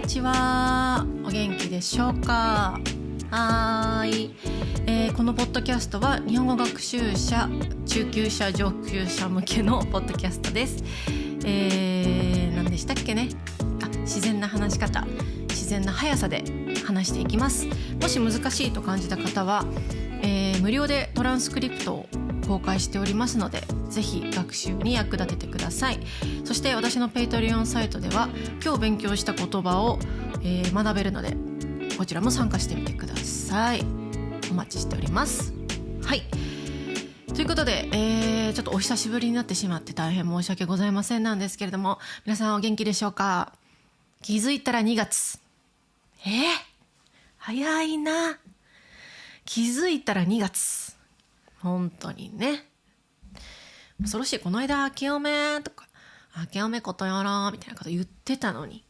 にちは。お元気でしょうか。はーい、このポッドキャストは日本語学習者、中級者、上級者向けのポッドキャストです。何でしたっけね。自然な話し方、自然な速さで話していきます。もし難しいと感じた方は、無料でトランスクリプトを公開しておりますので、ぜひ学習に役立ててください。そして私のペイトリオンサイトでは今日勉強した言葉を、学べるので、こちらも参加してみてください。お待ちしております。はい、ということで、ちょっとお久しぶりになってしまって大変申し訳ございませんなんですけれども、皆さんお元気でしょうか。気づいたら2月。早いな。気づいたら2月。本当にね、恐ろしい。この間明けおめとか明けおめことよろみたいなこと言ってたのに、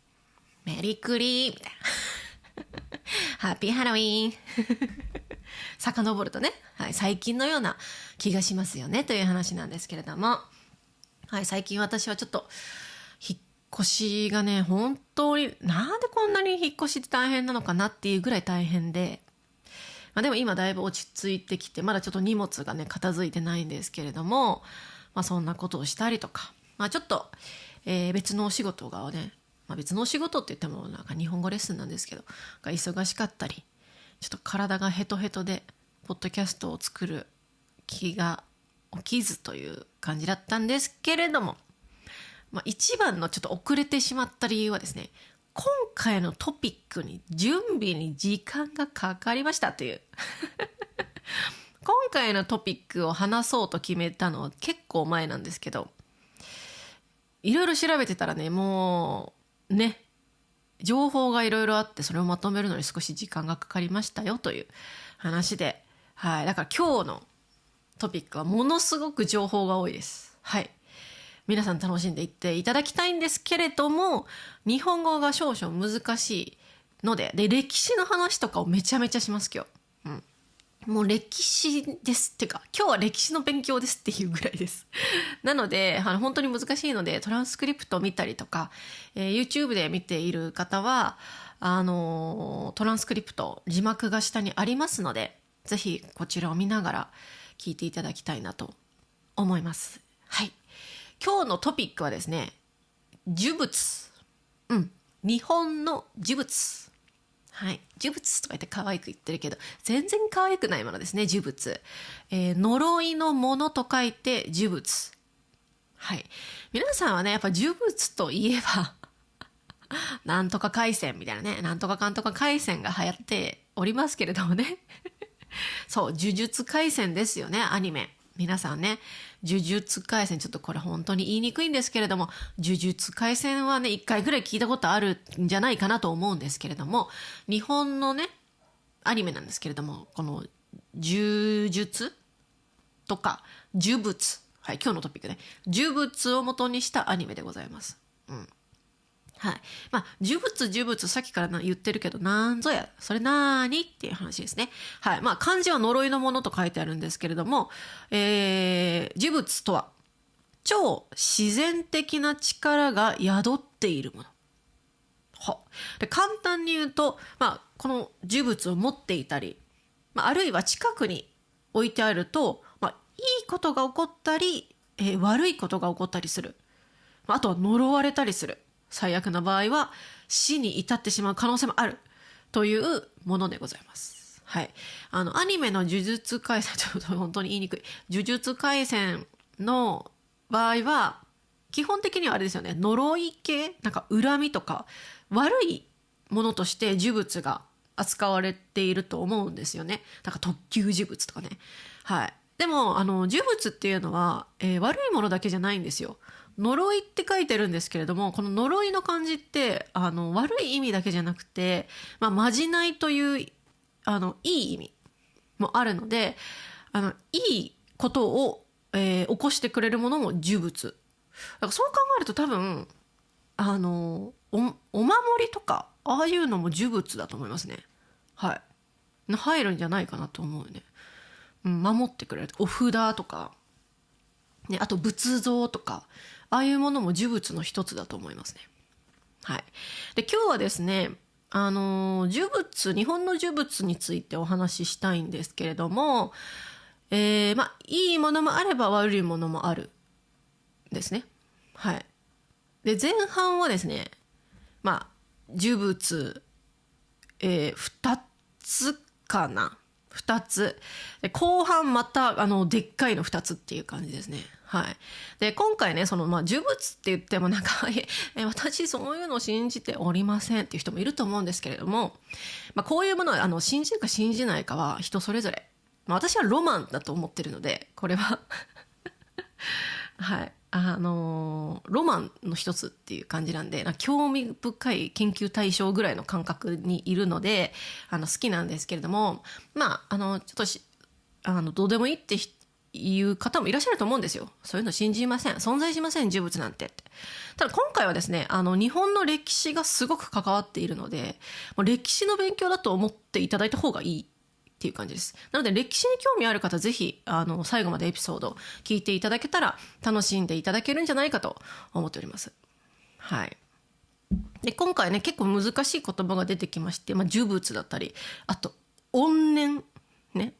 メリクリみたいなハッピーハロウィーン遡るとね、はい、最近のような気がしますよねという話なんですけれども、はい、最近私はちょっと引っ越しがね、本当になんでこんなに引っ越しって大変なのかなっていうぐらい大変で、でも今だいぶ落ち着いてきて、まだちょっと荷物がね片付いてないんですけれども、そんなことをしたりとか、ちょっと、別のお仕事がね、別のお仕事って言ってもなんか日本語レッスンなんですけどが忙しかったり、ちょっと体がヘトヘトでポッドキャストを作る気が起きずという感じだったんですけれども、一番のちょっと遅れてしまった理由はですね、今回のトピックに準備に時間がかかりましたという今回のトピックを話そうと決めたのは結構前なんですけど、いろいろ調べてたらね、もうね、情報がいろいろあって、それをまとめるのに少し時間がかかりましたよという話で、はい、だから今日のトピックはものすごく情報が多いです。はい、皆さん楽しんでいっていただきたいんですけれども、日本語が少々難しいので、歴史の話とかをめちゃめちゃします今日。もう歴史ですってか、今日は歴史の勉強ですっていうぐらいですなので本当に難しいので、トランスクリプトを見たりとか、YouTube で見ている方はトランスクリプト字幕が下にありますので、ぜひこちらを見ながら聞いていただきたいなと思います。はい、今日のトピックはですね、呪物。日本の呪物。はい、呪物とか言って可愛く言ってるけど、全然可愛くないものですね、呪物。呪いのものと書いて呪物。はい、皆さんはね、やっぱ呪物といえばなんとか回戦みたいなね、なんとかかんとか回戦が流行っておりますけれどもねそう、呪術廻戦ですよね、アニメ。皆さんね、呪術廻戦、ちょっとこれ本当に言いにくいんですけれども、呪術廻戦はね、1回ぐらい聞いたことあるんじゃないかなと思うんですけれども、日本のねアニメなんですけれども、この呪術とか呪物、はい、今日のトピックね、呪物を元にしたアニメでございます。はい、呪物さっきから言ってるけど、なんぞやそれなーにっていう話ですね。はい、漢字は呪いのものと書いてあるんですけれども、呪物とは超自然的な力が宿っているもの。で、簡単に言うと、この呪物を持っていたり、あるいは近くに置いてあると、いいことが起こったり、悪いことが起こったりする。あとは呪われたりする。最悪な場合は死に至ってしまう可能性もあるというものでございます。はい、アニメの呪術廻戦、ちょっと本当に言いにくい、呪術廻戦の場合は基本的にはあれですよね、呪い系、なんか恨みとか悪いものとして呪物が扱われていると思うんですよね。なんか特級呪物とかね。はい、でも呪物っていうのは、悪いものだけじゃないんですよ。呪いって書いてるんですけれども、この呪いの漢字って悪い意味だけじゃなくて、まじないといういい意味もあるので、いいことを、起こしてくれるものも呪物だから、そう考えると多分お守りとかああいうのも呪物だと思いますね。はい、入るんじゃないかなと思うね。守ってくれるお札とかね、あと仏像とか、ああいうものも呪物の一つだと思いますね。はい。で、今日はですね、呪物、日本の呪物についてお話ししたいんですけれども、いいものもあれば悪いものもあるですね。はい。で、前半はですね、呪物、2つかな。2つ。で、後半また、でっかいの2つっていう感じですね。はい。で、今回ね、呪物って言ってもなんか、私そういうのを信じておりませんっていう人もいると思うんですけれども、こういうものは、信じるか信じないかは人それぞれ。私はロマンだと思ってるので、これははい。ロマンの一つっていう感じなんで、興味深い研究対象ぐらいの感覚にいるので、好きなんですけれども、ちょっとどうでもいいっていう方もいらっしゃると思うんですよ。そういうの信じません。存在しません、呪物なんてって。ただ今回はですね、日本の歴史がすごく関わっているので、もう歴史の勉強だと思っていただいた方がいいっていう感じです。なので歴史に興味ある方、ぜひ最後までエピソード聞いていただけたら楽しんでいただけるんじゃないかと思っております。はい。で、今回ね、結構難しい言葉が出てきまして、呪物だったり、あと怨念ね、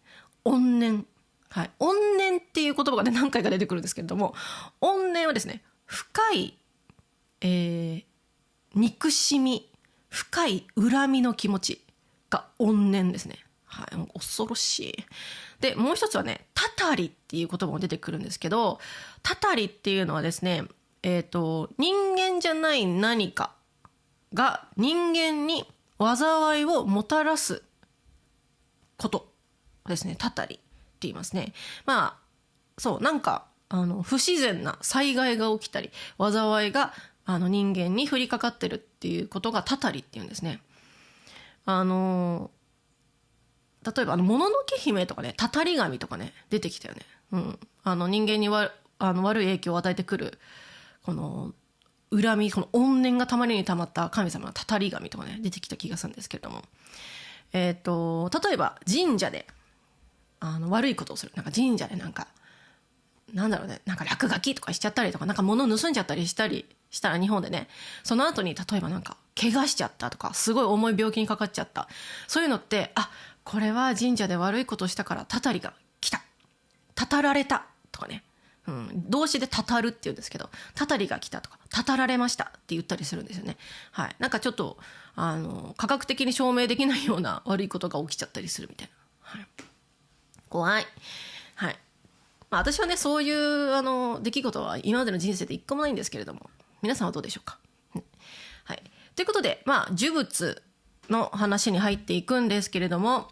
怨念。はい、怨念っていう言葉がね何回か出てくるんですけれども、怨念はですね、深い、憎しみ、深い恨みの気持ちが怨念ですね。はい、恐ろしい。で、もう一つはね、たたりっていう言葉も出てくるんですけど、たたりっていうのはですね、人間じゃない何かが人間に災いをもたらすことですね。たたりって言いますね。そう、なんか不自然な災害が起きたり、災いが人間に降りかかってるっていうことがたたりっていうんですね。例えばもののけ姫とかね、たたり神とかね出てきたよね。人間に悪い影響を与えてくるこの恨み、この怨念がたまりにたまった神様のたたり神とかね出てきた気がするんですけれども、例えば神社で悪いことをする、なんか神社でなんか落書きとかしちゃったりとか、なんか物盗んじゃったりしたら日本でね、その後に例えばなんか怪我しちゃったとか、すごい重い病気にかかっちゃった、そういうのって、これは神社で悪いことをしたからたたりが来た、たたられたとかね、動詞でたたるって言うんですけど、たたりが来たとか、たたられましたって言ったりするんですよね。はい。なんかちょっと科学的に証明できないような悪いことが起きちゃったりするみたいな。はい、怖い。はい。私はね、そういう出来事は今までの人生で一個もないんですけれども、皆さんはどうでしょうか。はい。ということで、呪物の話に入っていくんですけれども、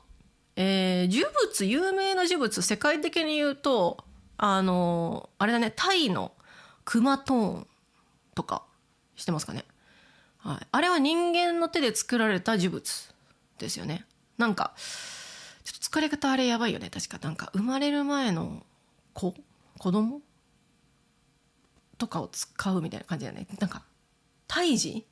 呪物、有名な呪物、世界的に言うと、あれだね、タイのクマトーンとか知ってますかね。はい。あれは人間の手で作られた呪物ですよね。なんかちょっと疲れ方あれやばいよね。確かなんか生まれる前の子供とかを使うみたいな感じだよね。なんか胎児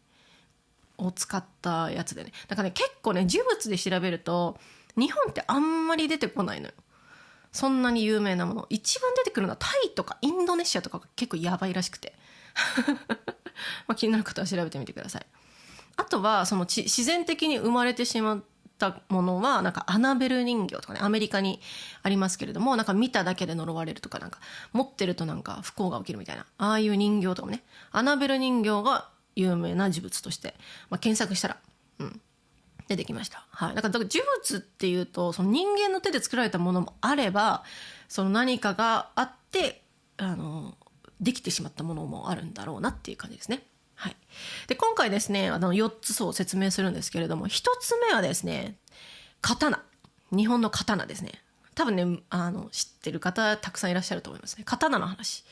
を使ったやつでね。なんかね、結構ね、呪物で調べると日本ってあんまり出てこないのよ。そんなに有名なもの。一番出てくるのはタイとかインドネシアとかが結構やばいらしくて気になる方は調べてみてください。あとはその自然的に生まれてしまったものは、なんかアナベル人形とかね、アメリカにありますけれども、なんか見ただけで呪われるとか、なんか持ってるとなんか不幸が起きるみたいな、ああいう人形とかもね、アナベル人形が有名な呪物として、検索したら、出てきました。はい。だから呪物っていうと、その人間の手で作られたものもあれば、その何かがあってできてしまったものもあるんだろうなっていう感じですね。はい。で、今回ですね、4つを説明するんですけれども、1つ目はですね、刀。日本の刀ですね。多分ね、知ってる方たくさんいらっしゃると思いますね。刀の話。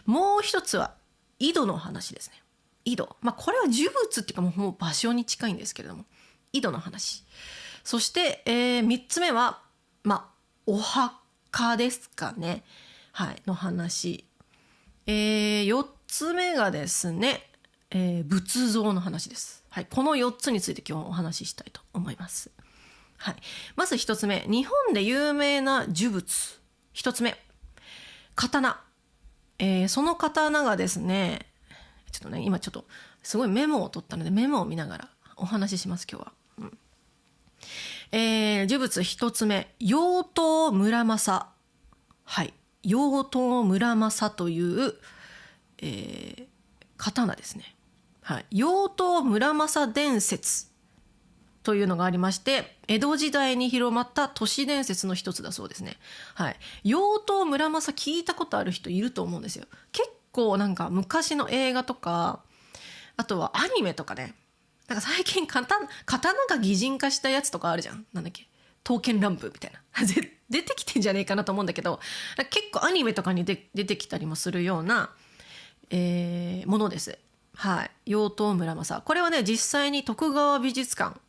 もう1つは井戸の話ですね。井戸。これは呪物っていうかもう場所に近いんですけれども、井戸の話。そして、3つ目はお墓ですかね。はい、の話。4つ目がですね、仏像の話です。はい、この4つについて今日お話ししたいと思います。はい、まず1つ目、日本で有名な呪物。1つ目、刀。その刀がですね、ちょっとね、今ちょっとすごいメモを取ったのでメモを見ながらお話しします今日は。呪物一つ目、妖刀村正。はい、妖刀村正という、刀ですね。はい、妖刀村正伝説というのがありまして、江戸時代に広まった都市伝説の一つだそうですね。はい、妖刀村正聞いたことある人いると思うんですよ。結構なんか昔の映画とか、あとはアニメとかね、なんか最近刀が擬人化したやつとかあるじゃん。なんだっけ、刀剣乱舞みたいな出てきてんじゃねえかなと思うんだけど、結構アニメとかに出てきたりもするような、ものです。はい、妖刀村正。これはね、実際に徳川美術館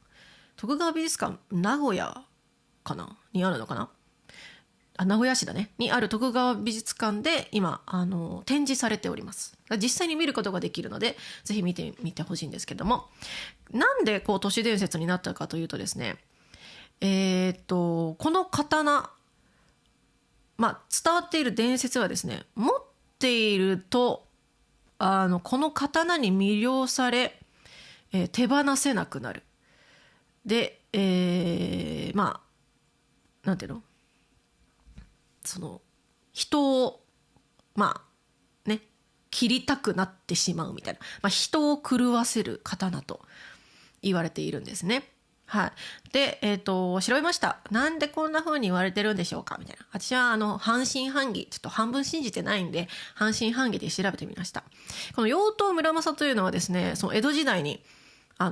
名古屋かなにあるのかな、名古屋市だねにある徳川美術館で今展示されております。実際に見ることができるのでぜひ見てみてほしいんですけども、なんでこう都市伝説になったかというとですね、この刀、伝わっている伝説はですね、持っているとこの刀に魅了され、手放せなくなる。で、なんていうの、その人を切りたくなってしまうみたいな、人を狂わせる刀と言われているんですね。はい、で、調べました。なんでこんな風に言われてるんでしょうかみたいな。私は半信半疑、ちょっと半分信じてないんで半信半疑で調べてみました。この妖刀村正というのはですね、その江戸時代に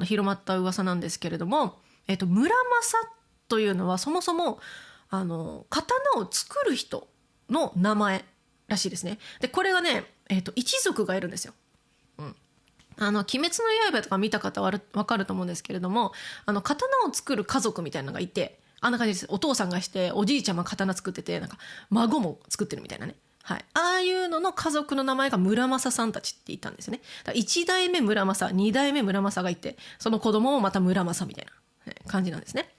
広まった噂なんですけれども、村正というのはそもそも刀を作る人の名前らしいですね。でこれがね、一族がいるんですよ。鬼滅の刃とか見た方は分かると思うんですけれども、刀を作る家族みたいなのがいて、あんな感じです。お父さんがしておじいちゃんが刀作ってて、なんか孫も作ってるみたいなね。はい、ああいうのの家族の名前が村正さんたちって言ったんですね。だから1代目村正、2代目村正がいて、その子供もまた村正みたいな感じなんですね。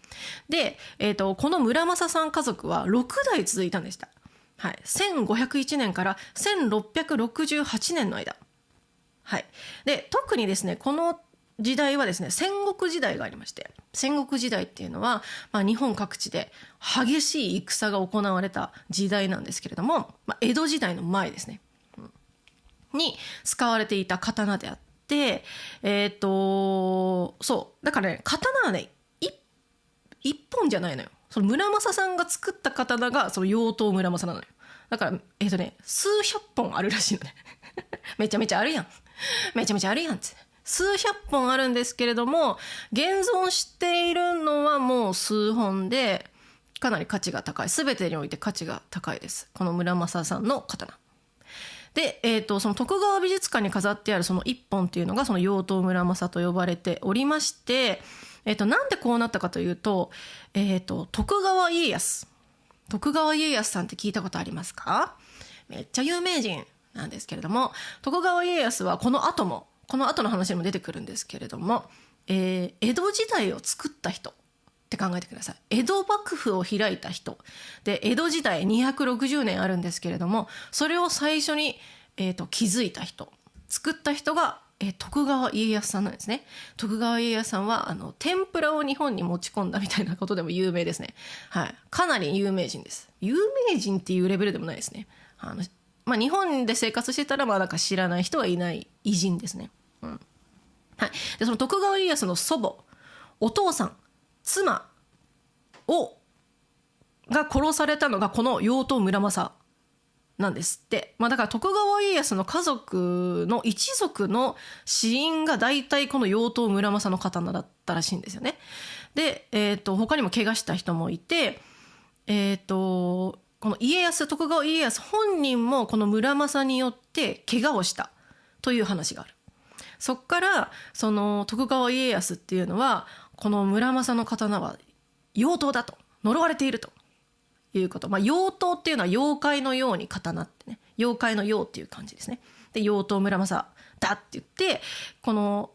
で、この村正さん家族は6代続いたんでした。はい、1501年から1668年の間。はい、で特にですね、この時代はですね、戦国時代がありまして、戦国時代っていうのは、日本各地で激しい戦が行われた時代なんですけれども、江戸時代の前ですね、に使われていた刀であって、そうだからね、刀はね一本じゃないのよ。その村正さんが作った刀がその妖刀村正なのよ。だから数百本あるらしいのねめちゃめちゃあるやんって数百本あるんですけれども、現存しているのはもう数本で、かなり価値が高い、全てにおいて価値が高いです、この村正さんの刀で。その徳川美術館に飾ってあるその一本っていうのがその妖刀村正と呼ばれておりまして、なんでこうなったかというと、徳川家康さんって聞いたことありますか？めっちゃ有名人なんですけれども、徳川家康はこの後の話にも出てくるんですけれども、江戸時代を作った人って考えてください。江戸幕府を開いた人で、江戸時代260年あるんですけれども、それを最初に、築いた人、作った人が徳川家康さんなんですね。徳川家康さんは天ぷらを日本に持ち込んだみたいなことでも有名ですね。はい、かなり有名人です。有名人っていうレベルでもないですね。日本で生活してたらなんか知らない人はいない偉人ですね。はい、でその徳川家康の祖母、お父さん、妻が殺されたのがこの妖刀村正なんですって。だから徳川家康の家族の一族の死因が大体この妖刀村正の刀だったらしいんですよね。で、他にも怪我した人もいて、この徳川家康本人もこの村正によって怪我をしたという話がある。そっからその徳川家康っていうのは、この村正の刀は妖刀だと、呪われているということ。妖刀っていうのは妖怪のように刀ってね、妖怪のようっていう感じですね。で妖刀村正だって言って、この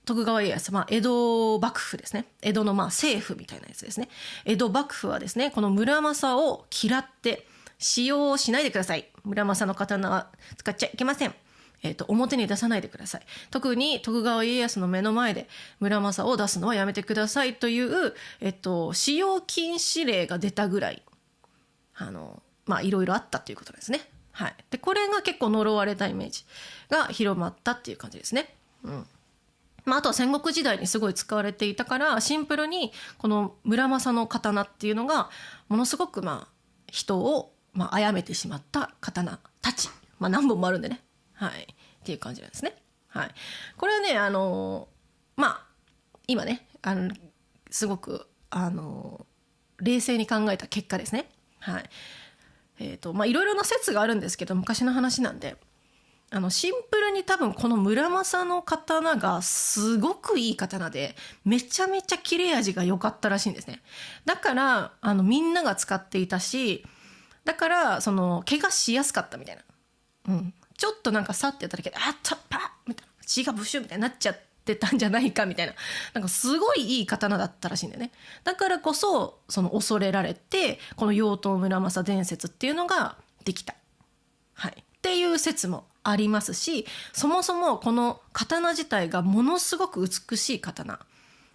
徳川家康、江戸幕府ですね、江戸の政府みたいなやつですね。江戸幕府はですね、この村正を嫌って使用しないでください、村正の刀は使っちゃいけません、表に出さないでください。特に徳川家康の目の前で村正を出すのはやめてくださいという、使用禁止令が出たぐらいいろいろあったということですね。はい、でこれが結構呪われたイメージが広まったっていう感じですね。あとは戦国時代にすごい使われていたからシンプルにこの村正の刀っていうのがものすごく人を殺めてしまった刀たち、何本もあるんでね、はい、っていう感じなんですね。はい、これはね今ねすごく冷静に考えた結果ですね。はい、いろいろな説があるんですけど昔の話なんでシンプルに多分この村正の刀がすごくいい刀でめちゃめちゃ切れ味が良かったらしいんですね。だからみんなが使っていたし、だから怪我しやすかったみたいな、ちょっとさってやっただけでパッみたいな血がブシュみたいになっちゃってたんじゃないかみたいな、すごいいい刀だったらしいんだよね。だからこそ恐れられてこの妖刀村正伝説っていうのができた、はい、っていう説もありますし、そもそもこの刀自体がものすごく美しい刀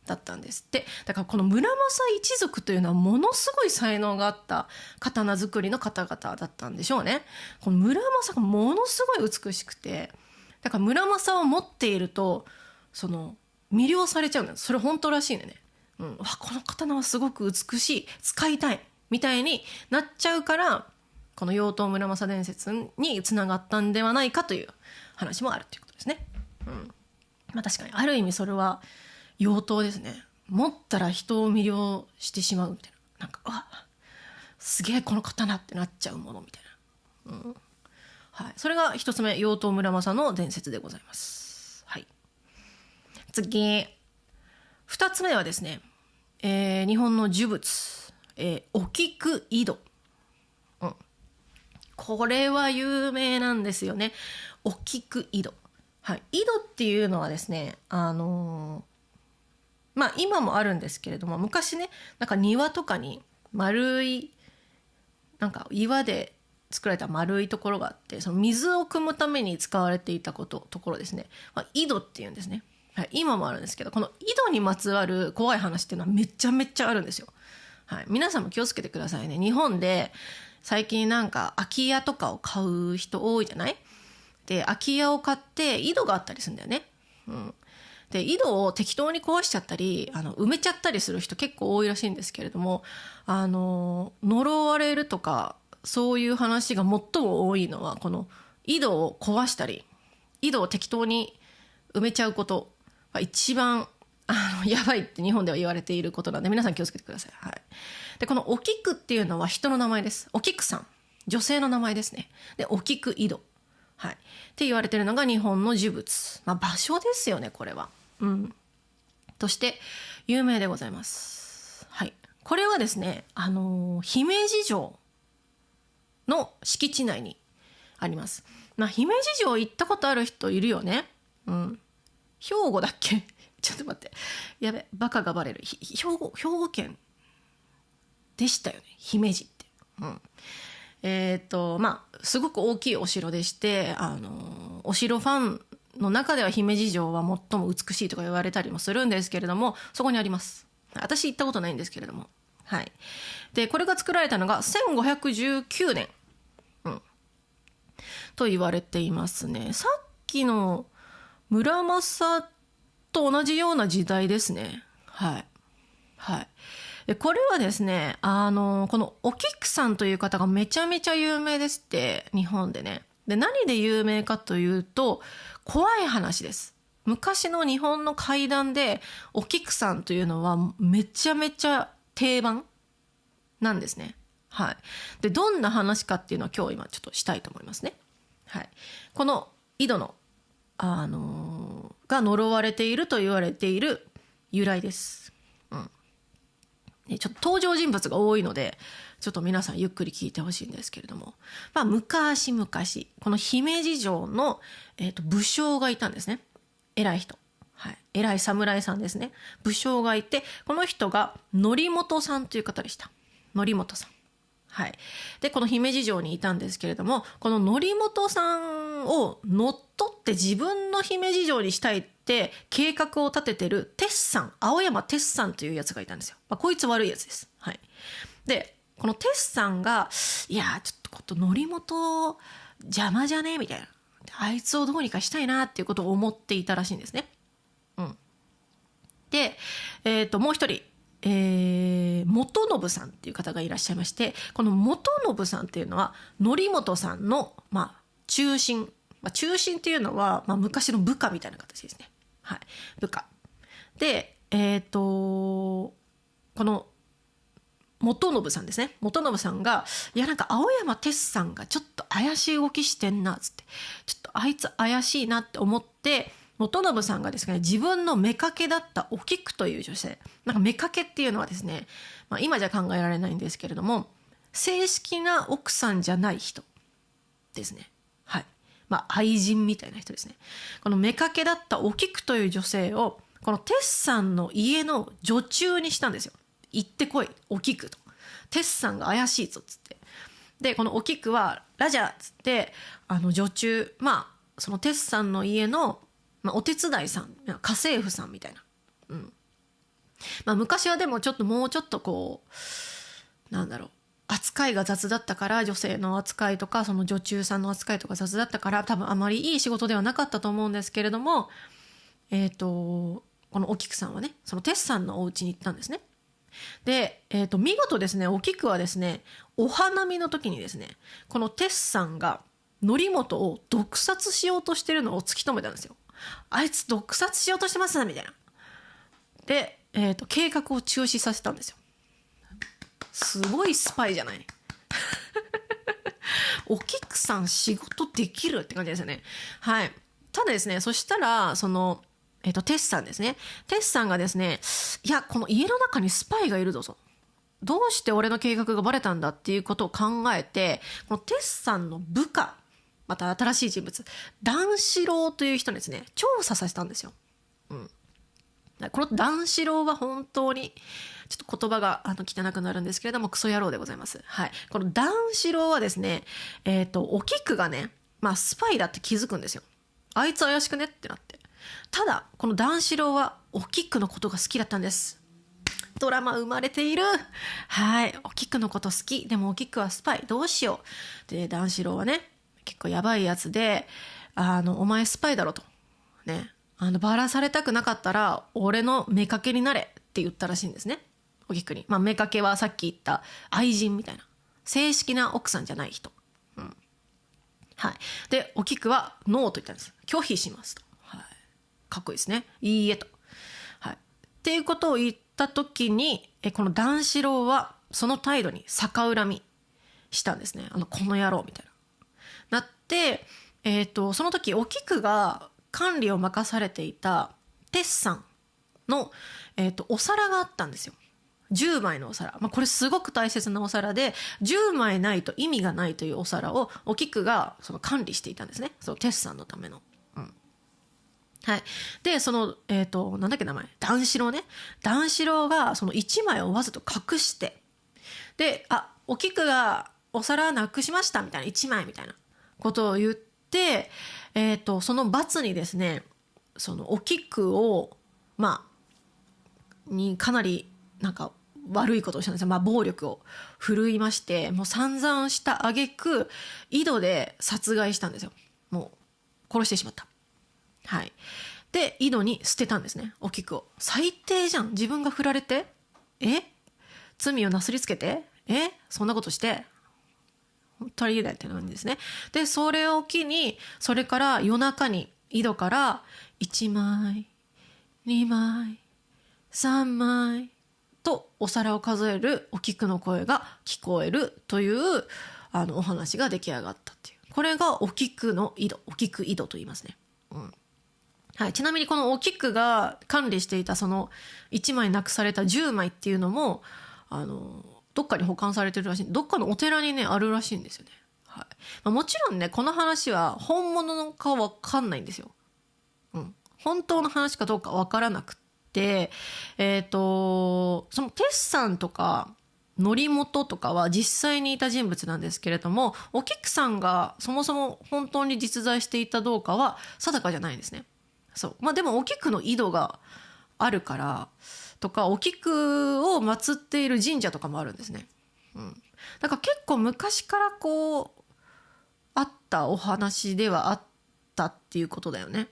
だったんですって。だからこの村正一族というのはものすごい才能があった刀作りの方々だったんでしょうね。この村正がものすごい美しくて、だから村正を持っていると魅了されちゃうんです。それ本当らしいんでね、この刀はすごく美しい、使いたいみたいになっちゃうからこの妖刀村正伝説につながったんではないかという話もあるということですね。確かにある意味それは妖刀ですね。持ったら人を魅了してしまうみたいな、すげえこの刀ってなっちゃうものみたいな、はい、それが一つ目、妖刀村正の伝説でございます。はい、次二つ目はですね、日本の呪物、お菊井戸。これは有名なんですよね。お菊井戸。はい、井戸っていうのはですね、今もあるんですけれども、昔ね庭とかに丸い岩で作られた丸いところがあって、その水を汲むために使われていたところですね、井戸っていうんですね。はい、今もあるんですけど、この井戸にまつわる怖い話っていうのはめちゃめちゃあるんですよ。はい、皆さんも気をつけてくださいね。日本で最近空き家とかを買う人多いじゃない？で空き家を買って井戸があったりするんだよね。で井戸を適当に壊しちゃったり埋めちゃったりする人結構多いらしいんですけれども、呪われるとかそういう話が最も多いのはこの井戸を壊したり井戸を適当に埋めちゃうことが一番やばいって日本では言われていることなんで皆さん気をつけてください。はい、でこのお菊っていうのは人の名前です。お菊さん、女性の名前ですね。でお菊井戸、はい、って言われているのが日本の呪物、場所ですよねこれは、として有名でございます。はい、これはですね姫路城の敷地内にあります。姫路城行ったことある人いるよね。兵庫だっけちょっと待って、やべバカがバレる。兵庫県でしたよね姫路って。すごく大きいお城でして、お城ファンの中では姫路城は最も美しいとか言われたりもするんですけれども、そこにあります。私行ったことないんですけれども、はい、でこれが作られたのが1519年、と言われていますね。さっきの村正と同じような時代ですね。はい、はい、でこれはですねこのお菊さんという方がめちゃめちゃ有名ですって日本でね。で何で有名かというと怖い話です。昔の日本の怪談でお菊さんというのはめちゃめちゃ定番なんですね。はい、でどんな話かっていうのは今日ちょっとしたいと思いますね。はい、この井戸の、が呪われていると言われている由来です。ちょっと登場人物が多いのでちょっと皆さんゆっくり聞いてほしいんですけれども、昔々この姫路城の、武将がいたんですね。偉い人、はい、偉い侍さんですね。武将がいてこの人が則本さんという方でした。則本さん、はい、でこの姫路城にいたんですけれども、この則本さんんを乗っ取って自分の姫路城にしたいって計画を立ててる鉄さん、青山鉄さんというやつがいたんですよ。こいつ悪いやつです。はい。で、この鉄さんが、いや、ちょっとこと則本邪魔じゃねみたいな。あいつをどうにかしたいなっていうことを思っていたらしいんですね。うん。で、もう一人、元信さんっていう方がいらっしゃいまして、この元信さんっていうのは則本さんの、中心、中心っていうのは、昔の部下みたいな形ですね。はい、部下で、この元信さんですね。元信さんが、いや、なんか青山鉄さんがちょっと怪しい動きしてんなっつって、ちょっとあいつ怪しいなって思って、元信さんがですね、自分の妾だったお菊という女性、なんか妾っていうのはですね、今じゃ考えられないんですけれども、正式な奥さんじゃない人ですね。はい。愛人みたいな人ですね。この妾だったお菊という女性を、この鉄さんの家の女中にしたんですよ。行ってこい、お菊と。鉄さんが怪しいぞっつって。で、このお菊は、ラジャーっつって、女中、その鉄さんの家の、お手伝いさん、家政婦さんみたいな。うん。昔はでももうちょっとこう、扱いが雑だったから、女性の扱いとか、その女中さんの扱いとか雑だったから、多分あまりいい仕事ではなかったと思うんですけれども、このお菊さんはね、その鉄さんのお家に行ったんですね。で、見事ですね、お菊はですね、お花見の時にですね、この鉄さんが則本を毒殺しようとしてるのを突き止めたんですよ。あいつ毒殺しようとしてますみたいな。で、計画を中止させたんですよ。すごいスパイじゃないお菊さん仕事できるって感じですよね。はい。ただですね、そしたら、その、テスさんですね。テスさんがですね、いや、この家の中にスパイがいるぞと。どうして俺の計画がバレたんだっていうことを考えて、このテスさんの部下、また新しい人物、段四郎という人にですね、調査させたんですよ。うん。この段四郎は本当に、ちょっと言葉が汚くなるんですけれども、クソ野郎でございます。はい。この段四郎はですね、お菊がね、スパイだって気づくんですよ。あいつ怪しくねってなって。ただ、この段四郎はお菊のことが好きだったんです。ドラマ生まれている。はい。お菊のこと好き。でもお菊はスパイ。どうしよう。で、段四郎はね、結構やばいやつで、お前スパイだろと。ね。バラされたくなかったら、俺の妾になれって言ったらしいんですね。お菊に。妾はさっき言った愛人みたいな。正式な奥さんじゃない人。うん。はい。で、お菊はノーと言ったんです。拒否しますと。はい。かっこいいですね。いいえと。はい。っていうことを言った時に、この段四郎はその態度に逆恨みしたんですね。この野郎みたいな。なって、その時お菊が管理を任されていた鉄さんの、お皿があったんですよ。10枚のお皿。これすごく大切なお皿で、10枚ないと意味がないというお皿をお菊がその管理していたんですね。その鉄さんのための。うん。はい。で、その、なんだっけ名前。段四郎ね。段四郎がその1枚をわざと隠して、で、お菊がお皿なくしましたみたいな、1枚みたいなことを言って、その罰にですね、そのお菊を、にかなりなんか悪いことをしたんですよ。暴力を振るいまして、もう散々した挙句井戸で殺害したんですよ。もう殺してしまった。はい。で井戸に捨てたんですね、お菊を。最低じゃん。自分が振られて、罪をなすりつけて、そんなことして本当に言えないって感じですね。でそれを機に、それから夜中に井戸から1枚2枚3枚とお皿を数えるお菊の声が聞こえるというお話が出来上がったっていう。これがお菊の井戸、お菊井戸と言いますね。うん。はい。ちなみにこのお菊が管理していたその1枚なくされた10枚っていうのもどっかに保管されてるらしい。どっかのお寺にねあるらしいんですよね。はい。もちろんね、この話は本物のかわかんないんですよ。うん。本当の話かどうかわからなくて、そのテスさんとか則本とかは実際にいた人物なんですけれども、お菊さんがそもそも本当に実在していたどうかは定かじゃないんですね。そう。でもお菊の井戸があるからとか、お菊を祀っている神社とかもあるんですね。だから結構昔からあったお話ではあったっていうことだよね。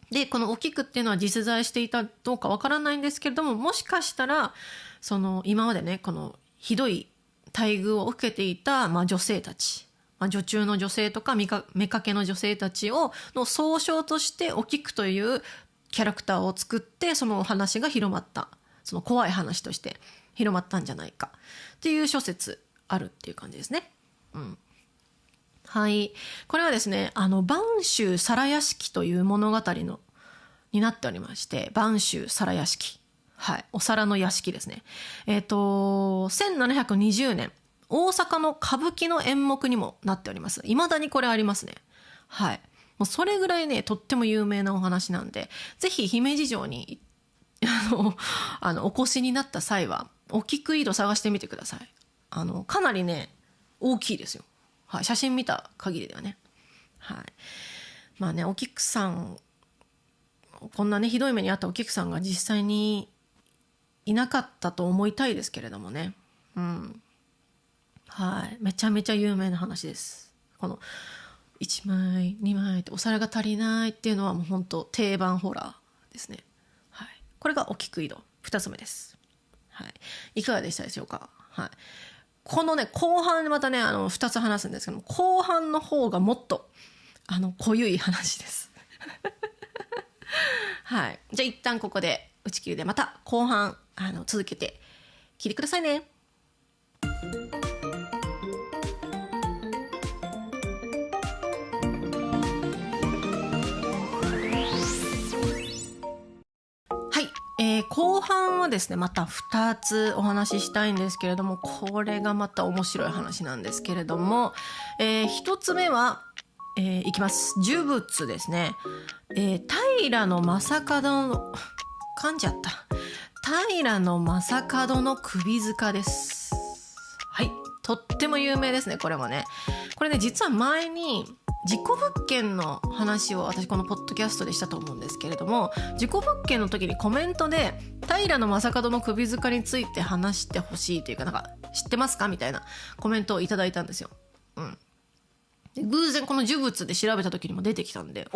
でこのお菊っていうのは実在していたどうかわからないんですけれども、もしかしたら今までねこのひどい待遇を受けていた、女性たち、女中の女性とか妾の女性たちの総称としてお菊というキャラクターを作って、その話が広まった、その怖い話として広まったんじゃないかっていう諸説あるっていう感じですね。はい、これはですね播州皿屋敷という物語になっておりまして、播州皿屋敷、お皿の屋敷ですね。1720年大阪の歌舞伎の演目にもなっております。未だにこれありますね。もうそれぐらいねとっても有名なお話なんで、ぜひ姫路城にお越しになった際はお菊井戸探してみてください。かなりね大きいですよ。写真見た限りではね。お菊さん、こんなねひどい目にあったお菊さんが実際にいなかったと思いたいですけれどもね。めちゃめちゃ有名な話です。この1枚2枚ってお皿が足りないっていうのはもう本当定番ホラーですね。これがお菊井戸2つ目です。いかがでしたでしょうか。このね後半またね2つ話すんですけども、後半の方がもっと濃ゆい話ですじゃあ一旦ここで打ち切りで、また後半続けて聞いてくださいね。後半はですねまた2つお話ししたいんですけれども、これがまた面白い話なんですけれども、1つ目は、いきます。呪物ですね。平将門の噛んじゃった平将門の首塚です。とっても有名ですね。これもね、これね実は前に事故物件の話を私このポッドキャストでしたと思うんですけれども、事故物件の時にコメントで平将門の首塚について話してほしいというか、なんか知ってますかみたいなコメントをいただいたんですよ。で偶然この呪物で調べた時にも出てきたんで、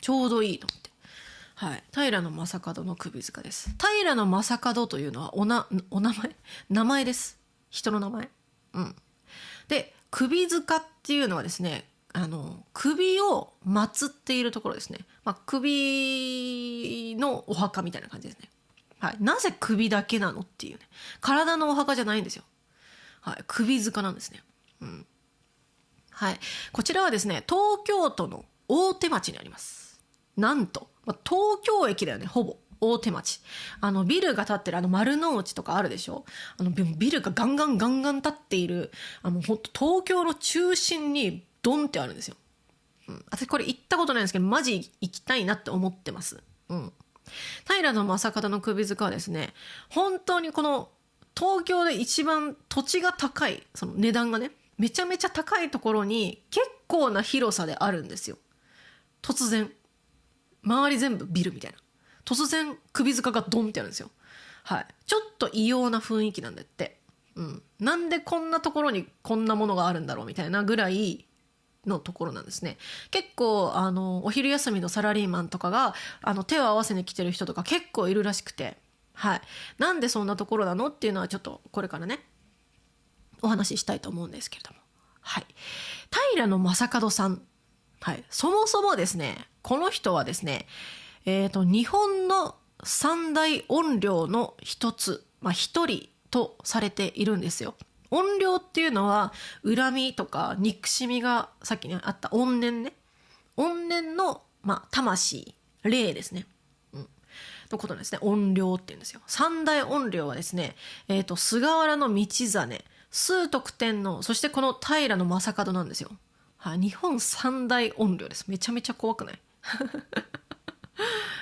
ちょうどいいと思って、平将門の首塚です。平将門というのは名前です。人の名前。で首塚っていうのはですね首を祀っているところですね。首のお墓みたいな感じですね。なぜ首だけなのっていうね、体のお墓じゃないんですよ。首塚なんですね。こちらはですね東京都の大手町にあります。なんと、東京駅だよね、ほぼ大手町。ビルが建ってる丸の内とかあるでしょ。ビルがガンガン建っているほんと東京の中心にドンってあるんですよ。私これ行ったことないんですけどマジ行きたいなって思ってます。平将門の首塚はですね、本当にこの東京で一番土地が高い、その値段がねめちゃめちゃ高いところに結構な広さであるんですよ。突然周り全部ビルみたいな、突然首塚がドンってあるんですよ。ちょっと異様な雰囲気なんだって。なんでこんなところにこんなものがあるんだろうみたいなぐらいのところなんですね。結構お昼休みのサラリーマンとかが手を合わせに来てる人とか結構いるらしくて、なんでそんなところなのっていうのはちょっとこれからねお話ししたいと思うんですけれども、平将門さん、そもそもですねこの人はですね日本の三大怨霊の一つ、一人とされているんですよ。怨霊っていうのは恨みとか憎しみがさっきねあった怨念ね、怨念の魂、霊ですね、のことなんですね。怨霊って言うんですよ。三大怨霊はですね、菅原道真、崇徳天皇、そしてこの平将門なんですよ。日本三大怨霊です。めちゃめちゃ怖くない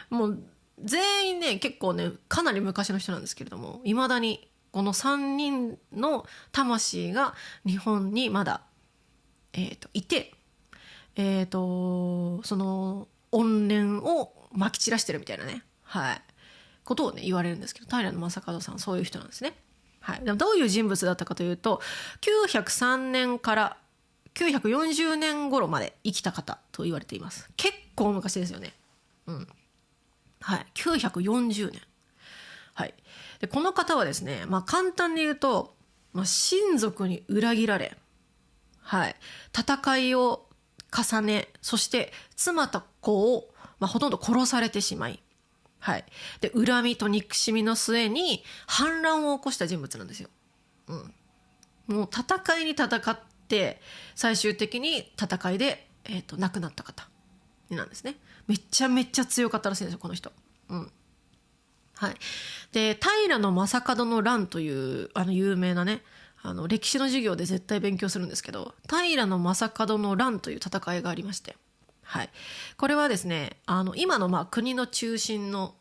もう全員ね結構ねかなり昔の人なんですけれども、いまだにこの3人の魂が日本にまだ、いて、その怨念をまき散らしてるみたいなね、はい、ことをね言われるんですけど、平将門さんそういう人なんですね。はい、でもどういう人物だったかというと、903年から940年頃まで生きた方と言われています。結構昔ですよね。うん。はい、940年。はい。でこの方はですね、簡単に言うと、親族に裏切られ、はい、戦いを重ね、そして妻と子を、ほとんど殺されてしまい、はい、で恨みと憎しみの末に反乱を起こした人物なんですよ。うん、もう戦いに戦って最終的に戦いで、亡くなった方なんですね。めちゃめちゃ強かったらしいんですよこの人。はい、で平将門の乱という有名なね、歴史の授業で絶対勉強するんですけど、平将門の乱という戦いがありまして、はい、これはですね、今の国の中心の、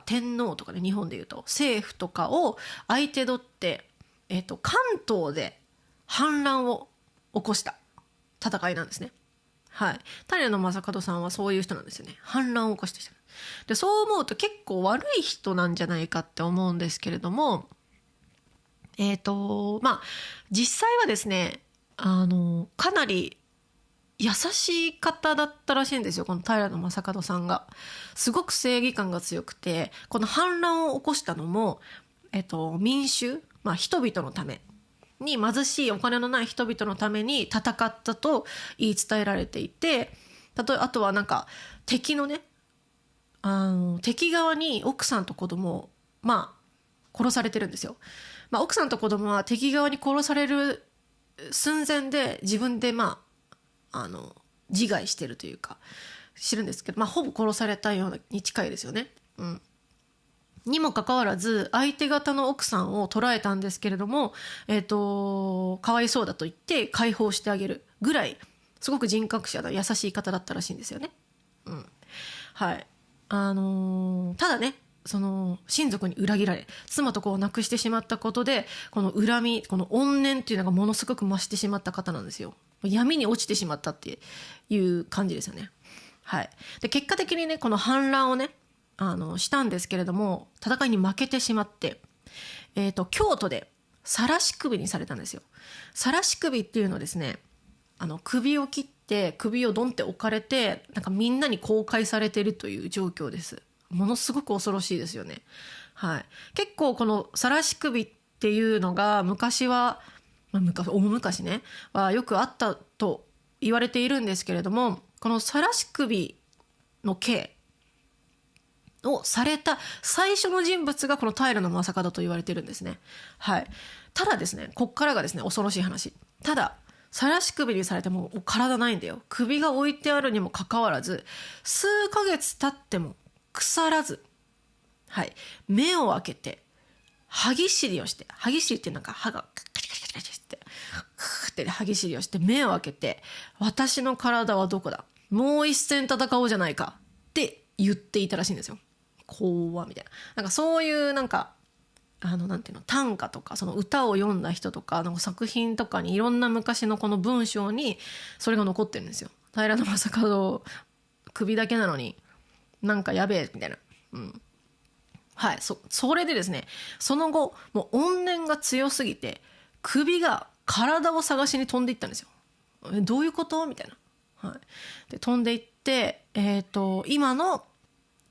天皇とかね、日本でいうと政府とかを相手取って、関東で反乱を起こした戦いなんですね。はい、平将門さんはそういう人なんですよね。反乱を起こした人で、そう思うと結構悪い人なんじゃないかって思うんですけれども、実際はですね、かなり優しい方だったらしいんですよ、この平将門さんが。すごく正義感が強くて、この反乱を起こしたのも、民衆、人々のために、貧しいお金のない人々のために戦ったと言い伝えられていて、あとはなんか敵のね、敵側に奥さんと子供を殺されてるんですよ。奥さんと子供は敵側に殺される寸前で自分で自害してるというか知るんですけど、ほぼ殺されたように近いですよね。にもかかわらず相手方の奥さんを捕らえたんですけれども、かわいそうだと言って解放してあげるぐらいすごく人格者だ優しい方だったらしいんですよね。はい。ただね、その親族に裏切られ妻と子を亡くしてしまったことで、この恨み、この怨念っていうのがものすごく増してしまった方なんですよ。闇に落ちてしまったっていう感じですよね。はい、で結果的にねこの反乱をねしたんですけれども、戦いに負けてしまって、京都で晒し首にされたんですよ。晒し首っていうのはですね、首を切って首をドンって置かれて、なんかみんなに公開されているという状況です。ものすごく恐ろしいですよね。はい、結構この晒し首っていうのが昔は、大昔ねはよくあったと言われているんですけれども、この晒し首の刑をされた最初の人物がこの平将門と言われているんですね。はい、ただですね、こっからがですね恐ろしい話。ただ晒し首にされても体ないんだよ。首が置いてあるにもかかわらず数ヶ月経っても腐らず、はい、目を開けて歯ぎしりをして、歯ぎしりってなんか歯がカチカチカチカチってって歯ぎしりをして目を開けて、私の体はどこだ、もう一戦戦おうじゃないかって言っていたらしいんですよ。怖みたいな、なんかそういうなんかなんていうの、短歌とかその歌を読んだ人とかなんか作品とかにいろんな昔のこの文章にそれが残ってるんですよ。平将門首だけなのになんかやべえみたいな。はい、それでですね、その後もう怨念が強すぎて首が体を探しに飛んでいったんですよ。どういうことみたいな。はい、で飛んでいって、今の、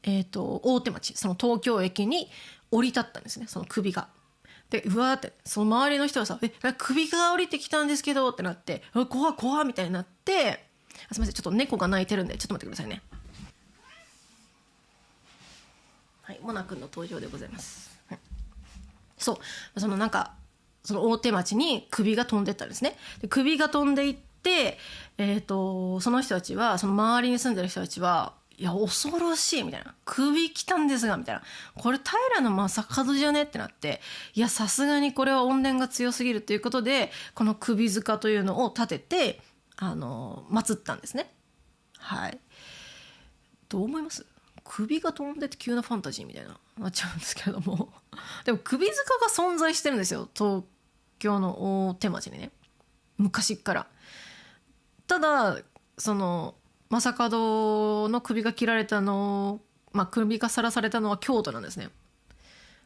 大手町、その東京駅に降り立ったんですね、その首が。でうわーって、その周りの人はさ首が降りてきたんですけどってなって、怖怖みたいになって、すみません、ちょっと猫が鳴いてるんでちょっと待ってくださいね。はい、モナ君の登場でございます。はい、そのなんかその大手町に首が飛んでったんですね。で首が飛んでいって、その人たちは、その周りに住んでる人たちは、いや恐ろしいみたいな、首来たんですがみたいな、これ平将門じゃねってなって、いやさすがにこれは怨念が強すぎるということで、この首塚というのを立てて祀ったんですね。はい、どう思います？首が飛んでて急なファンタジーみたいなっちゃうんですけれどもでも首塚が存在してるんですよ、東京の大手町にね、昔っから。ただその将門の首が切られたの、首がさらされたのは京都なんですね。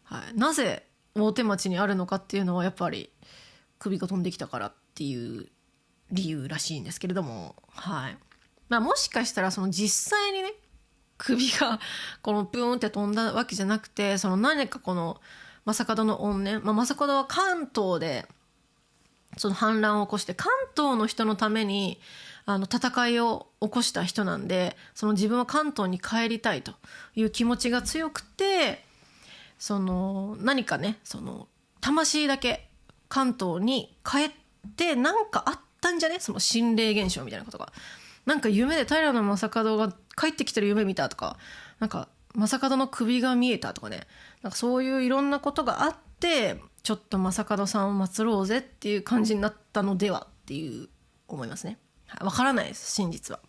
はい、なぜ大手町にあるのかっていうのはやっぱり首が飛んできたからっていう理由らしいんですけれども、はい、もしかしたらその実際にね首がこのプーンって飛んだわけじゃなくて、その何かこの将門の怨念、将門は関東でその反乱を起こして関東の人のために戦いを起こした人なんで、その自分は関東に帰りたいという気持ちが強くて、その何かねその魂だけ関東に帰ってなんかあったんじゃね、その心霊現象みたいなことが、なんか夢で平将門が帰ってきてる夢見たとか、なんか将門の首が見えたとかね、なんかそういういろんなことがあってちょっと将門さんを祀ろうぜっていう感じになったのではっていう思いますね。わからないです真実は、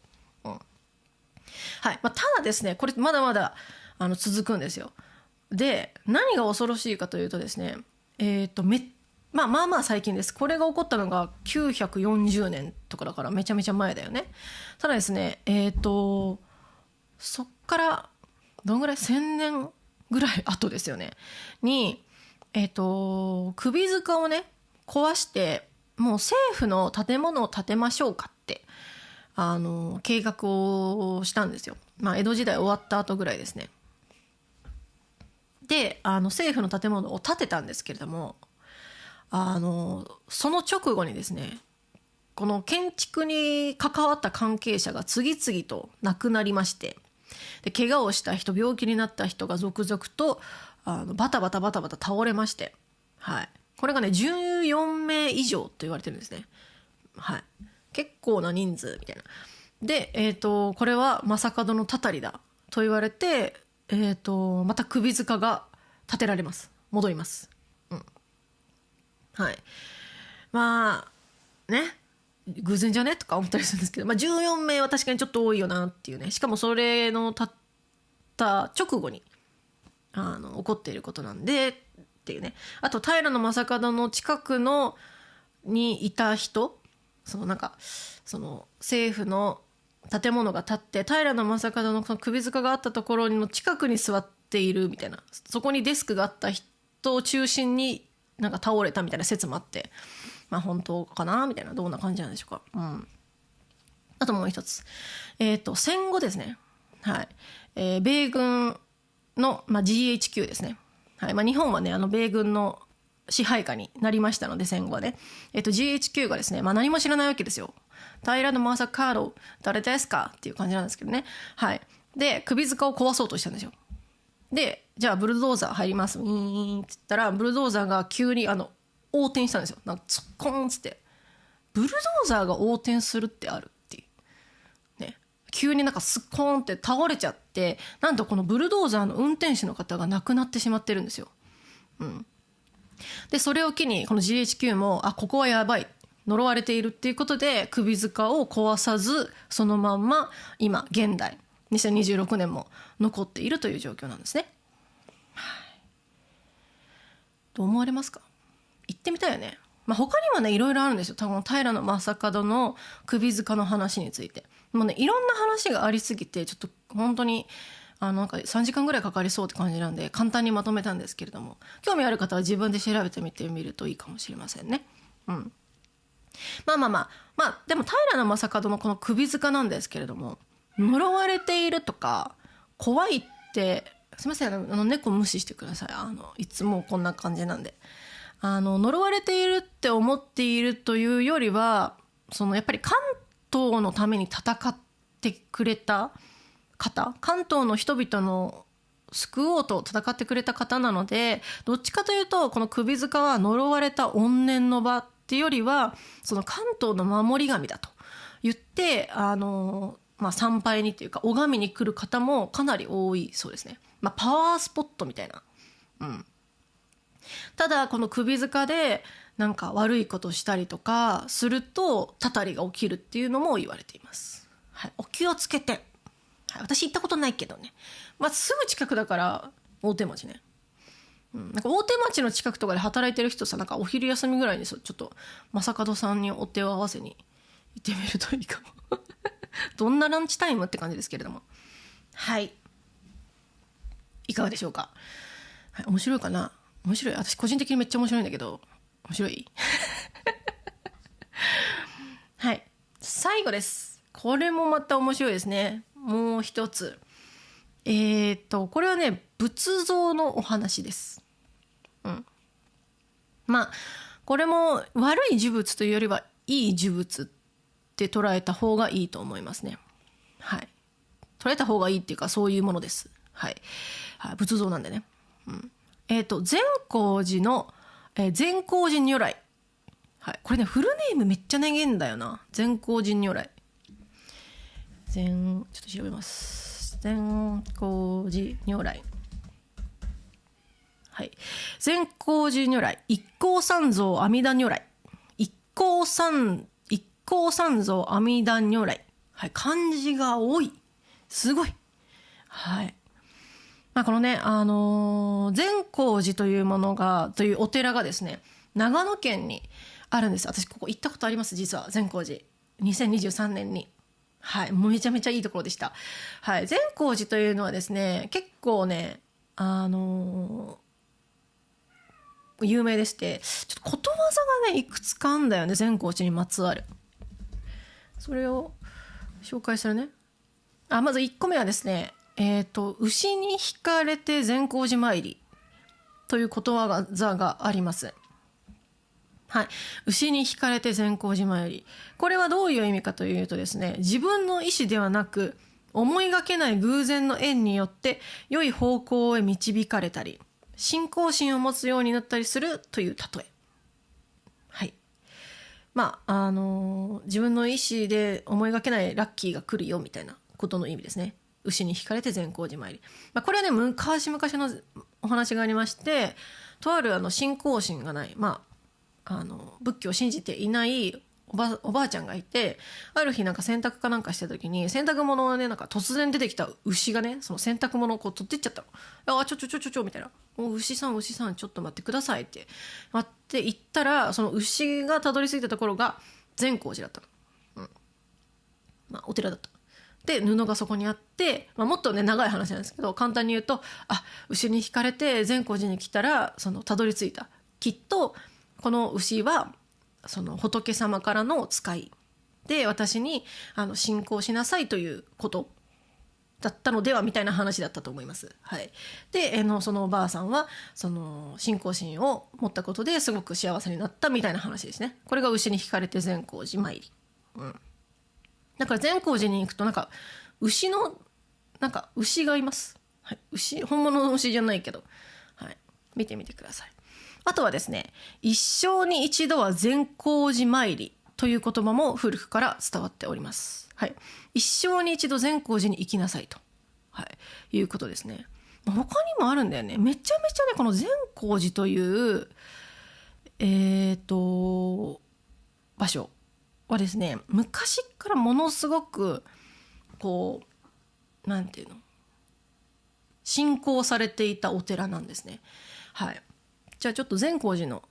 はい、ただですねこれまだまだ続くんですよ。で何が恐ろしいかというとですね、まあ最近です。これが起こったのが940年とかだからめちゃめちゃ前だよね。ただですねそっからどんぐらい1000年ぐらい後ですよねに首塚をね壊してもう政府の建物を建てましょうかって計画をしたんですよ。江戸時代終わった後ぐらいですね。で政府の建物を建てたんですけれどもその直後にですねこの建築に関わった関係者が次々と亡くなりまして、で怪我をした人病気になった人が続々とバタバタ倒れまして、はい、これがね14名以上と言われてるんですね。はい、結構な人数みたいな。で、これは将門のたたりだと言われて、また首塚が建てられます。戻ります。はい、ね偶然じゃねとか思ったりするんですけど、14名は確かにちょっと多いよなっていうね。しかもそれのたった直後に起こっていることなんでっていうね。あと平将門の近くにいた人、その政府の建物が建って平将門のその首塚があったところの近くに座っているみたいな、そこにデスクがあった人を中心になんか倒れたみたいな説もあって、本当かなみたいな、どんな感じなんでしょうか。あともう一つ、戦後ですね、はい、米軍の、GHQ ですね、はい、日本はね米軍の支配下になりましたので戦後はね、GHQ がですね、何も知らないわけですよ。平将門誰ですかっていう感じなんですけどね、はい、で首塚を壊そうとしたんですよ。でじゃあブルドーザー入りますウィーンって言ったら、ブルドーザーが急に横転したんですよ。なんかツッコーンっつって、ブルドーザーが横転するってあるっていう、ね、急になんかスッコーンって倒れちゃって、なんとこのブルドーザーの運転手の方が亡くなってしまってるんですよ。でそれを機にこの GHQ もここはやばい、呪われているっていうことで首塚を壊さずそのまんま今現代2026年も残っているという状況なんですね。どう思われますか？行ってみたいよね。他にもねいろいろあるんですよ。多分平将門の首塚の話についてもうねいろんな話がありすぎて、ちょっと本当になんか3時間ぐらいかかりそうって感じなんで簡単にまとめたんですけれども、興味ある方は自分で調べてみてみるといいかもしれませんね。でも平将門のこの首塚なんですけれども、呪われているとか怖いって、すいません猫無視してください。いつもこんな感じなんで、呪われているって思っているというよりは、やっぱり関東のために戦ってくれた方、関東の人々の救おうと戦ってくれた方なので、どっちかというとこの首塚は呪われた怨念の場っていうよりはその関東の守り神だと言って参拝にっていうか拝みに来る方もかなり多いそうですね。パワースポットみたいな。ただこの首塚でなんか悪いことしたりとかするとたたりが起きるっていうのも言われています。はい、お気をつけて。はい、私行ったことないけどね、まあ、すぐ近くだから大手町ね、なんか大手町の近くとかで働いてる人さ、なんかお昼休みぐらいにちょっと正門さんにお手を合わせに行ってみるといいかもどんなランチタイムって感じですけれども、はい、いかがでしょうか。はい、面白いかな。面白い。私個人的にめっちゃ面白いんだけど、面白いはい、最後です。これもまた面白いですね。もう一つ、これはね、仏像のお話です。まあこれも悪い呪物というよりはいい呪物って捉えた方がいいと思いますね。はい、捉えた方がいいっていうか、そういうものです。はい、はい、仏像なんでね。善光寺の、善光寺如来。はい、これね、フルネームめっちゃ長いんだよな。善光寺如来。ちょっと調べます。善光寺如来。はい、善光寺如来、一光三蔵阿弥陀如来、一光三蔵阿弥陀如来。はい、漢字が多い。すごい。はい。まあ、このね、善光寺というお寺がですね、長野県にあるんです。私ここ行ったことあります、実は。善光寺2023年に。はい、もうめちゃめちゃいいところでした。はい、善光寺というのはですね、結構ね、有名でして、ちょっとことわざがねいくつかあんだよね、善光寺にまつわる。それを紹介するね。まず1個目はですね、牛に引かれて善光寺参りということわざがあります。はい、牛に引かれて善光寺参り。これはどういう意味かというとですね、自分の意思ではなく思いがけない偶然の縁によって良い方向へ導かれたり、信仰心を持つようになったりするという例え。はい、まあ自分の意思で思いがけないラッキーが来るよみたいなことの意味ですね。牛に引かれて善光寺参り。これはね、昔々のお話がありまして、とある信仰心がない、仏教を信じていないおばあちゃんがいて、ある日なんか洗濯かなんかしてた時に、洗濯物をね、なんか突然出てきた牛がね、その洗濯物をこう取ってっちゃったの。ちょみたいな。牛さんちょっと待ってくださいって待って行ったら、その牛がたどり着いたところが善光寺だったの。お寺だった。で、布がそこにあって、もっとね長い話なんですけど、簡単に言うと、牛に引かれて善光寺に来たらたどり着いた。きっとこの牛はその仏様からの使いで、私に信仰しなさいということだったのではみたいな話だったと思います。はい、でそのおばあさんはその信仰心を持ったことですごく幸せになったみたいな話ですね。これが牛に引かれて善光寺参り。だから善光寺に行くとなんか牛がいます。はい、本物の牛じゃないけど、はい、見てみてください。あとはですね、一生に一度は善光寺参りという言葉も古くから伝わっております。はい、一生に一度善光寺に行きなさいと、いうことですね。他にもあるんだよね。めちゃめちゃね、この善光寺という場所はですね、昔からものすごくなんていうの、信仰されていたお寺なんですね。はい、じゃあちょっと善光寺の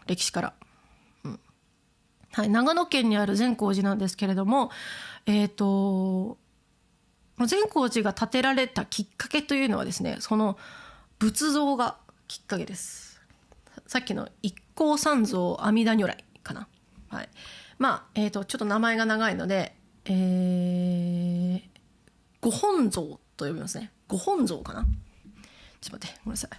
歴史から、はい、長野県にある善光寺なんですけれども、善光寺が建てられたきっかけというのはですね、その仏像がきっかけです。さっきの一光三蔵阿弥陀如来かな。はい、ちょっと名前が長いので、ご本尊と呼びますね。ご本尊かな。ちょっと待って、ごめんなさい。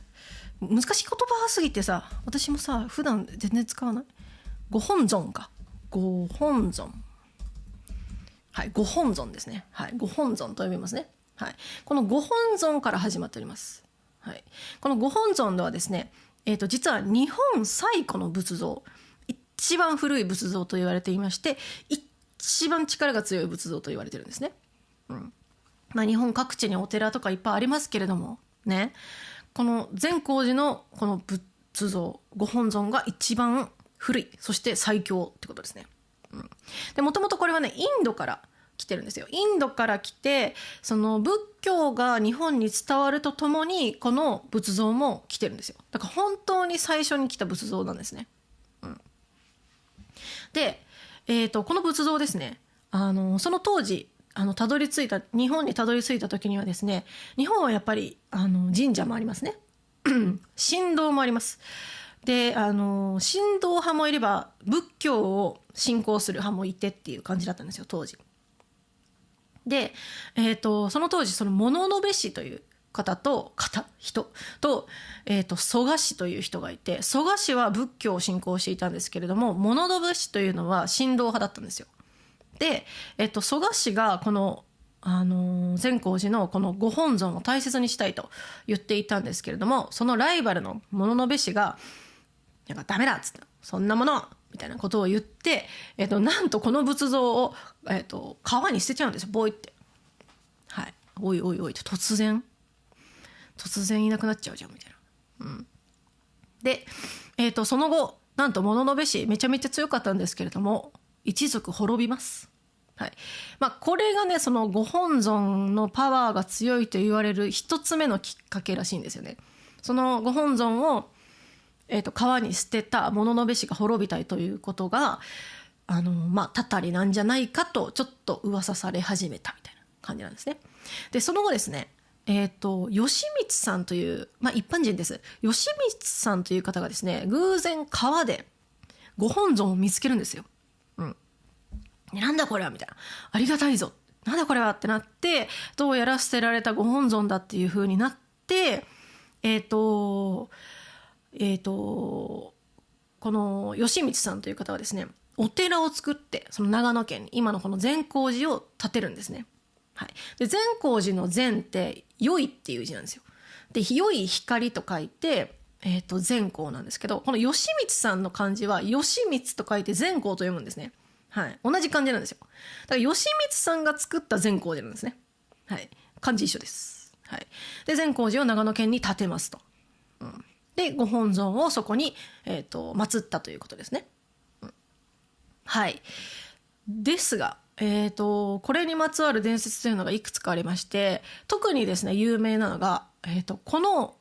難しい言葉すぎてさ、私もさ普段全然使わない。ご本尊か。ご本尊。はい、ご本尊ですね。はい、ご本尊と呼びますね。はい、このご本尊から始まっております。はい、このご本尊ではですね、実は日本最古の仏像、一番古い仏像と言われていまして、一番力が強い仏像と言われてるんですね。日本各地にお寺とかいっぱいありますけれどもね、この善光寺のこの仏像ご本尊が一番古い、そして最強ってことですね。でもともとこれはね、インドから来来てるんですよ。インドから来て、その仏教が日本に伝わるとともにこの仏像も来てるんですよ。だから本当に最初に来た仏像なんですね。で、この仏像ですね、その当時日本にたどり着いた時にはですね、日本はやっぱり神社もありますね。神道もあります。で神道派もいれば仏教を信仰する派もいてっていう感じだったんですよ、当時。で、その当時その物部氏という人と、蘇我氏という人がいて、蘇我氏は仏教を信仰していたんですけれども、物部氏というのは神道派だったんですよ。で、蘇我氏がこの善光寺のこのご本尊を大切にしたいと言っていたんですけれども、そのライバルの物部氏がなんかダメだっつって、そんなものみたいなことを言って、なんとこの仏像を、川に捨てちゃうんですよ、ボイって。はい、おいおいおいって突然いなくなっちゃうじゃんみたいな。で、その後なんと物部氏めちゃめちゃ強かったんですけれども、一族滅びます。はい。これがね、そのご本尊のパワーが強いと言われる一つ目のきっかけらしいんですよね。そのご本尊を川に捨てた物部氏が滅びたいということがたたりなんじゃないかとちょっと噂され始めたみたいな感じなんですね。でその後ですね、吉光さんという、一般人です。吉光さんという方がですね、偶然川でご本尊を見つけるんですよ。なんだこれはみたいな、ありがたいぞ、なんだこれはってなって、どうやら捨てられたご本尊だっていう風になって、この吉光さんという方はですね、お寺を作って、その長野県に今のこの善光寺を建てるんですね。はい、で善光寺の善って良いっていう字なんですよ。で良い光と書いて、善光なんですけど、この吉光さんの漢字は吉光と書いて善光と読むんですね。はい、同じ漢字なんですよ。だから吉光さんが作った善光寺なんですね。はい、漢字一緒です。はい、で善光寺を長野県に建てますと。でご本尊をそこに、祀ったということですね。はい。ですが、これにまつわる伝説というのがいくつかありまして、特にですね有名なのが、この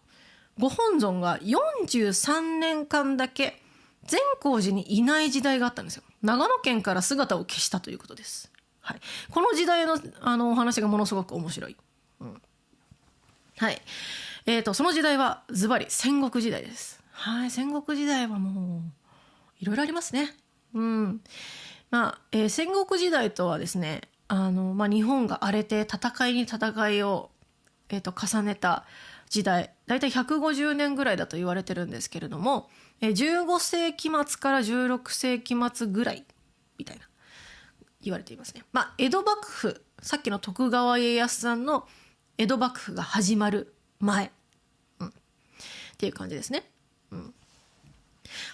ご本尊が43年間だけ善光寺にいない時代があったんですよ。長野県から姿を消したということです。はい、この時代のお話がものすごく面白い。はい。その時代はズバリ戦国時代です。はい、戦国時代はもういろいろありますね。戦国時代とはですね、日本が荒れて戦いに戦いを、重ねた時代、だいたい150年ぐらいだと言われてるんですけれども、15世紀末から16世紀末ぐらいみたいな言われていますね。江戸幕府、さっきの徳川家康さんの江戸幕府が始まる前、っていう感じですね。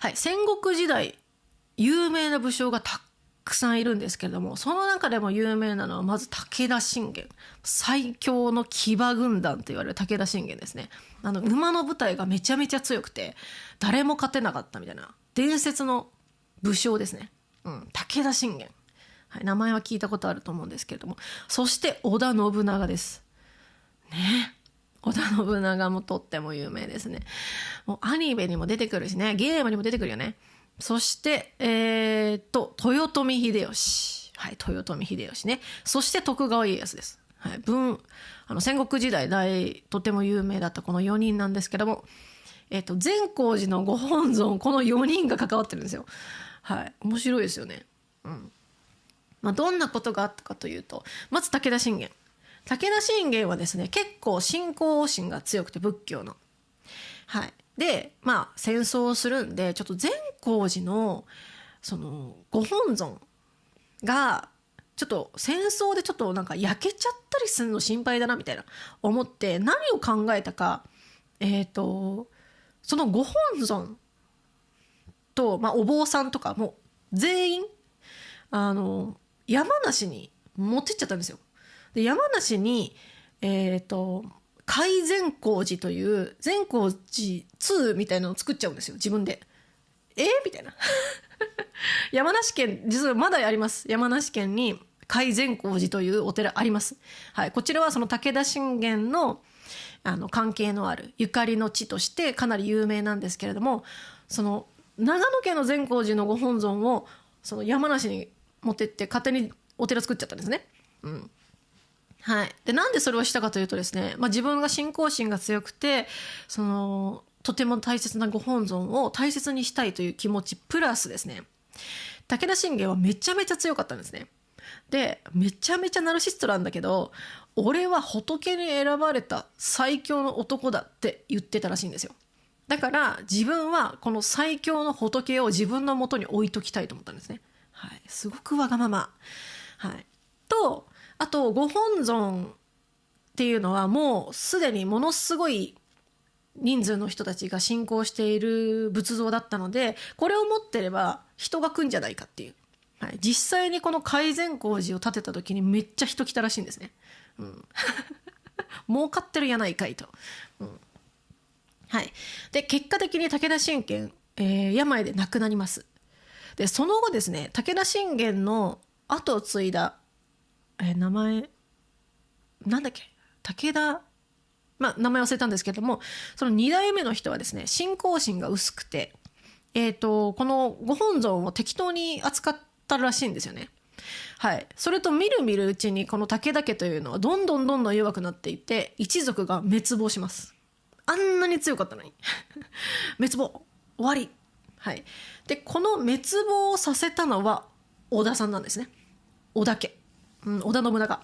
はい、戦国時代有名な武将がたくさんいるんですけれども、その中でも有名なのはまず武田信玄、最強の騎馬軍団と言われる武田信玄ですね。馬の部隊がめちゃめちゃ強くて誰も勝てなかったみたいな伝説の武将ですね。武田信玄、はい、名前は聞いたことあると思うんですけれども、そして織田信長ですね。織田信長もとっても有名ですね。もうアニメにも出てくるしね、ゲームにも出てくるよね。そして、豊臣秀吉、はい、豊臣秀吉ね。そして徳川家康です。はい、戦国時代とても有名だったこの4人なんですけども、善光寺のご本尊、この4人が関わってるんですよ。はい、面白いですよね。どんなことがあったかというと、まず武田信玄はですね、結構信仰心が強くて、仏教の。はい。で、戦争をするんで、ちょっと善光寺の、その、ご本尊が、ちょっと戦争でちょっとなんか焼けちゃったりするの心配だな、みたいな思って、何を考えたか、そのご本尊と、お坊さんとかも全員、山梨に持ってっちゃったんですよ。で山梨に、海善光寺という善光寺2みたいなのを作っちゃうんですよ、自分で。みたいな山梨県、実はまだあります。山梨県に甲斐善光寺というお寺あります。はい、こちらはその武田信玄の関係のあるゆかりの地としてかなり有名なんですけれども、その長野県の善光寺のご本尊をその山梨に持ってって勝手にお寺作っちゃったんですね。はい、でなんでそれをしたかというとですね、自分が信仰心が強くてとても大切なご本尊を大切にしたいという気持ちプラスですね、武田信玄はめちゃめちゃ強かったんですね。でめちゃめちゃナルシストなんだけど、俺は仏に選ばれた最強の男だって言ってたらしいんですよ。だから自分はこの最強の仏を自分のもとに置いときたいと思ったんですね。はい、すごくわがまま。はい、とあとご本尊っていうのはもうすでにものすごい人数の人たちが信仰している仏像だったので、これを持ってれば人が来んじゃないかっていう、はい、実際にこの甲斐善光寺を建てた時にめっちゃ人来たらしいんですね。儲かってるやないかいと。はい、で結果的に武田信玄、病で亡くなります。でその後ですね、武田信玄の後を継いだ、名前なんだっけ、武田、名前忘れたんですけども、その2代目の人はですね信仰心が薄くて、このご本尊を適当に扱ったらしいんですよね。はい、それとみるみるうちにこの武田家というのはどんどん弱くなっていって一族が滅亡します。あんなに強かったのに滅亡終わり。はい、でこの滅亡をさせたのは織田さんなんですね。織田家、織田信長。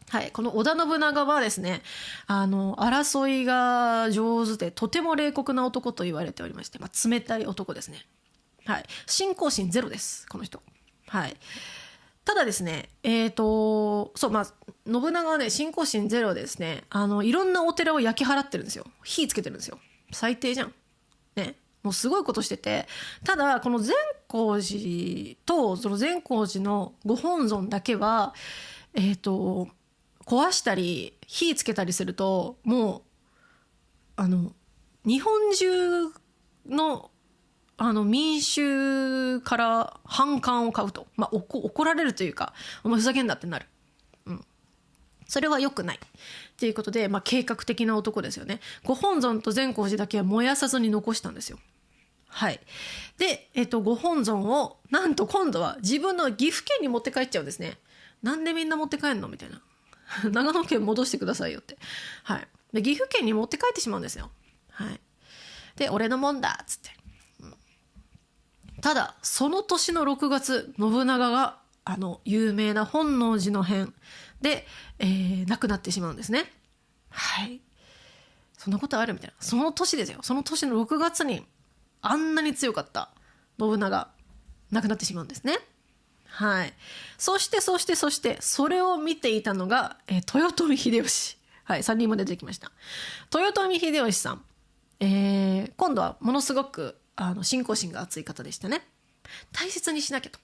はい、この織田信長はですね、争いが上手でとても冷酷な男と言われておりまして、冷たい男ですね。はい、信仰心ゼロですこの人。はい、ただですね、信長はね信仰心ゼロでですね、いろんなお寺を焼き払ってるんですよ。火つけてるんですよ。最低じゃんね。もうすごいことしてて、ただこの善光寺とその善光寺のご本尊だけは壊したり火つけたりするともう日本中の民衆から反感を買うと、怒られるというか、お前ふざけんなってなる。それは良くないっていうことで、計画的な男ですよね。ご本尊と善光寺だけは燃やさずに残したんですよ。はい、で、ご本尊をなんと今度は自分の岐阜県に持って帰っちゃうんですね。なんでみんな持って帰んのみたいな長野県戻してくださいよって。はい、で岐阜県に持って帰ってしまうんですよ。はい、で俺のもんだっつって、ただその年の6月信長が有名な本能寺の変で、亡くなってしまうんですね。はい、そんなことあるみたいな。その年ですよ。その年の6月にあんなに強かった信長亡くなってしまうんですね。はい、そしてそれを見ていたのが、豊臣秀吉。はい、3人も出てきました。豊臣秀吉さん、今度はものすごく信仰心が熱い方でしたね。大切にしなきゃと。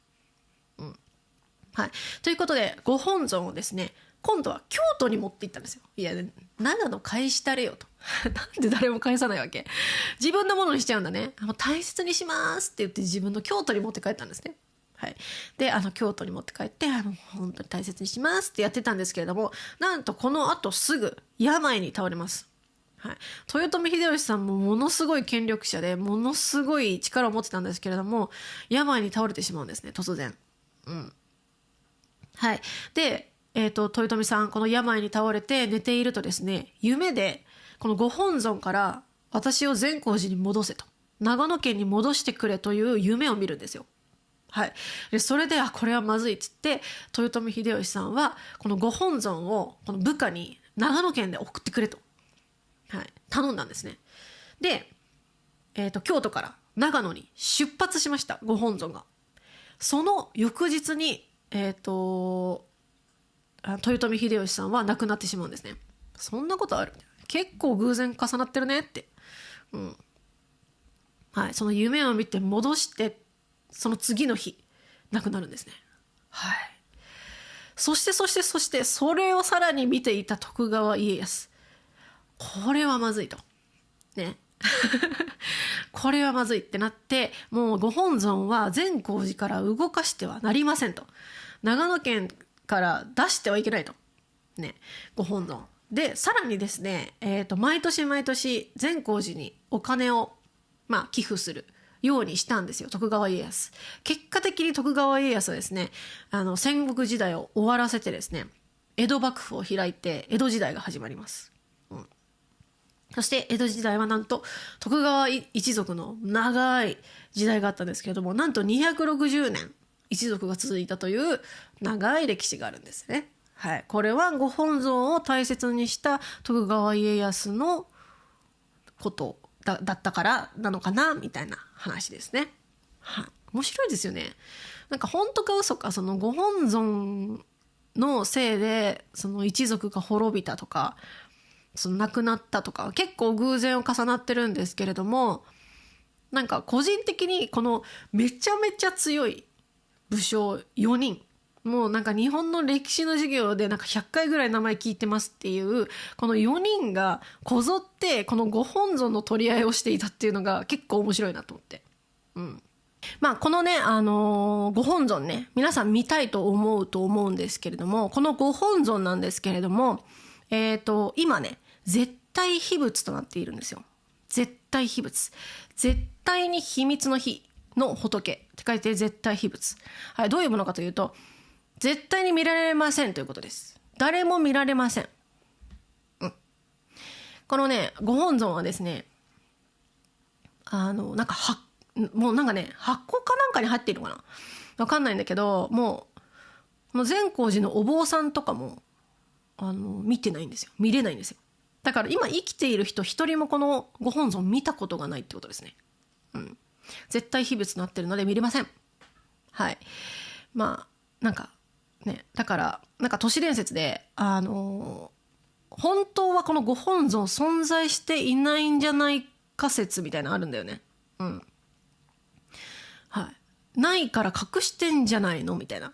はい、ということでご本尊をですね今度は京都に持って行ったんですよ。いや長野返したれよとなんで誰も返さないわけ。自分のものにしちゃうんだね。大切にしますって言って自分の京都に持って帰ったんですね。はい、で京都に持って帰って本当に大切にしますってやってたんですけれども、なんとこのあとすぐ病に倒れます。はい、豊臣秀吉さんもものすごい権力者でものすごい力を持ってたんですけれども、病に倒れてしまうんですね突然。はい、で、豊臣さんこの病に倒れて寝ているとですね、夢でこのご本尊から私を善光寺に戻せと、長野県に戻してくれという夢を見るんですよ。はい、でそれでこれはまずいっつって豊臣秀吉さんはこのご本尊をこの部下に長野県で送ってくれと、はい、頼んだんですね。で、京都から長野に出発しましたご本尊が。その翌日に、豊臣秀吉さんは亡くなってしまうんですね。そんなことある？結構偶然重なってるねって、はい、その夢を見て戻してその次の日亡くなるんですね。はい、そしてそれをさらに見ていた徳川家康、これはまずいとねこれはまずいってなって、もうご本尊は善光寺から動かしてはなりませんと。長野県から出してはいけないと。ね、ご本尊。で、さらにですね、毎年毎年善光寺にお金を、寄付するようにしたんですよ、徳川家康。結果的に徳川家康はですね、戦国時代を終わらせてですね、江戸幕府を開いて江戸時代が始まります。そして江戸時代はなんと徳川一族の長い時代があったんですけれども、なんと260年一族が続いたという長い歴史があるんですね。はい、これはご本尊を大切にした徳川家康のことだったからなのかなみたいな話ですね。はい、面白いですよね。なんか本当か嘘か、そのご本尊のせいでその一族が滅びたとか、その亡くなったとか結構偶然を重なってるんですけれども、なんか個人的にこのめちゃめちゃ強い武将4人、もうなんか日本の歴史の授業でなんか100回ぐらい名前聞いてますっていうこの4人がこぞってこのご本尊の取り合いをしていたっていうのが結構面白いなと思って、このね、ご本尊ね、皆さん見たいと思うんですけれども、このご本尊なんですけれども、今ね絶対秘仏となっているんですよ。絶対秘仏、絶対に秘密の秘の仏って書いて絶対秘仏。はい、どういうものかというと、絶対に見られませんということです。誰も見られません。このねご本尊はですね、なんかもうなんかね箱かなんかに入っているのかな、わかんないんだけど、もう善光寺のお坊さんとかも見てないんですよ、見れないんですよ。だから今生きている人一人もこのご本尊見たことがないってことですね。絶対秘仏となってるので見れません。はい、なんかね、だからなんか都市伝説で本当はこのご本尊存在していないんじゃないか説みたいなのあるんだよね。はい、ないから隠してんじゃないのみたいな、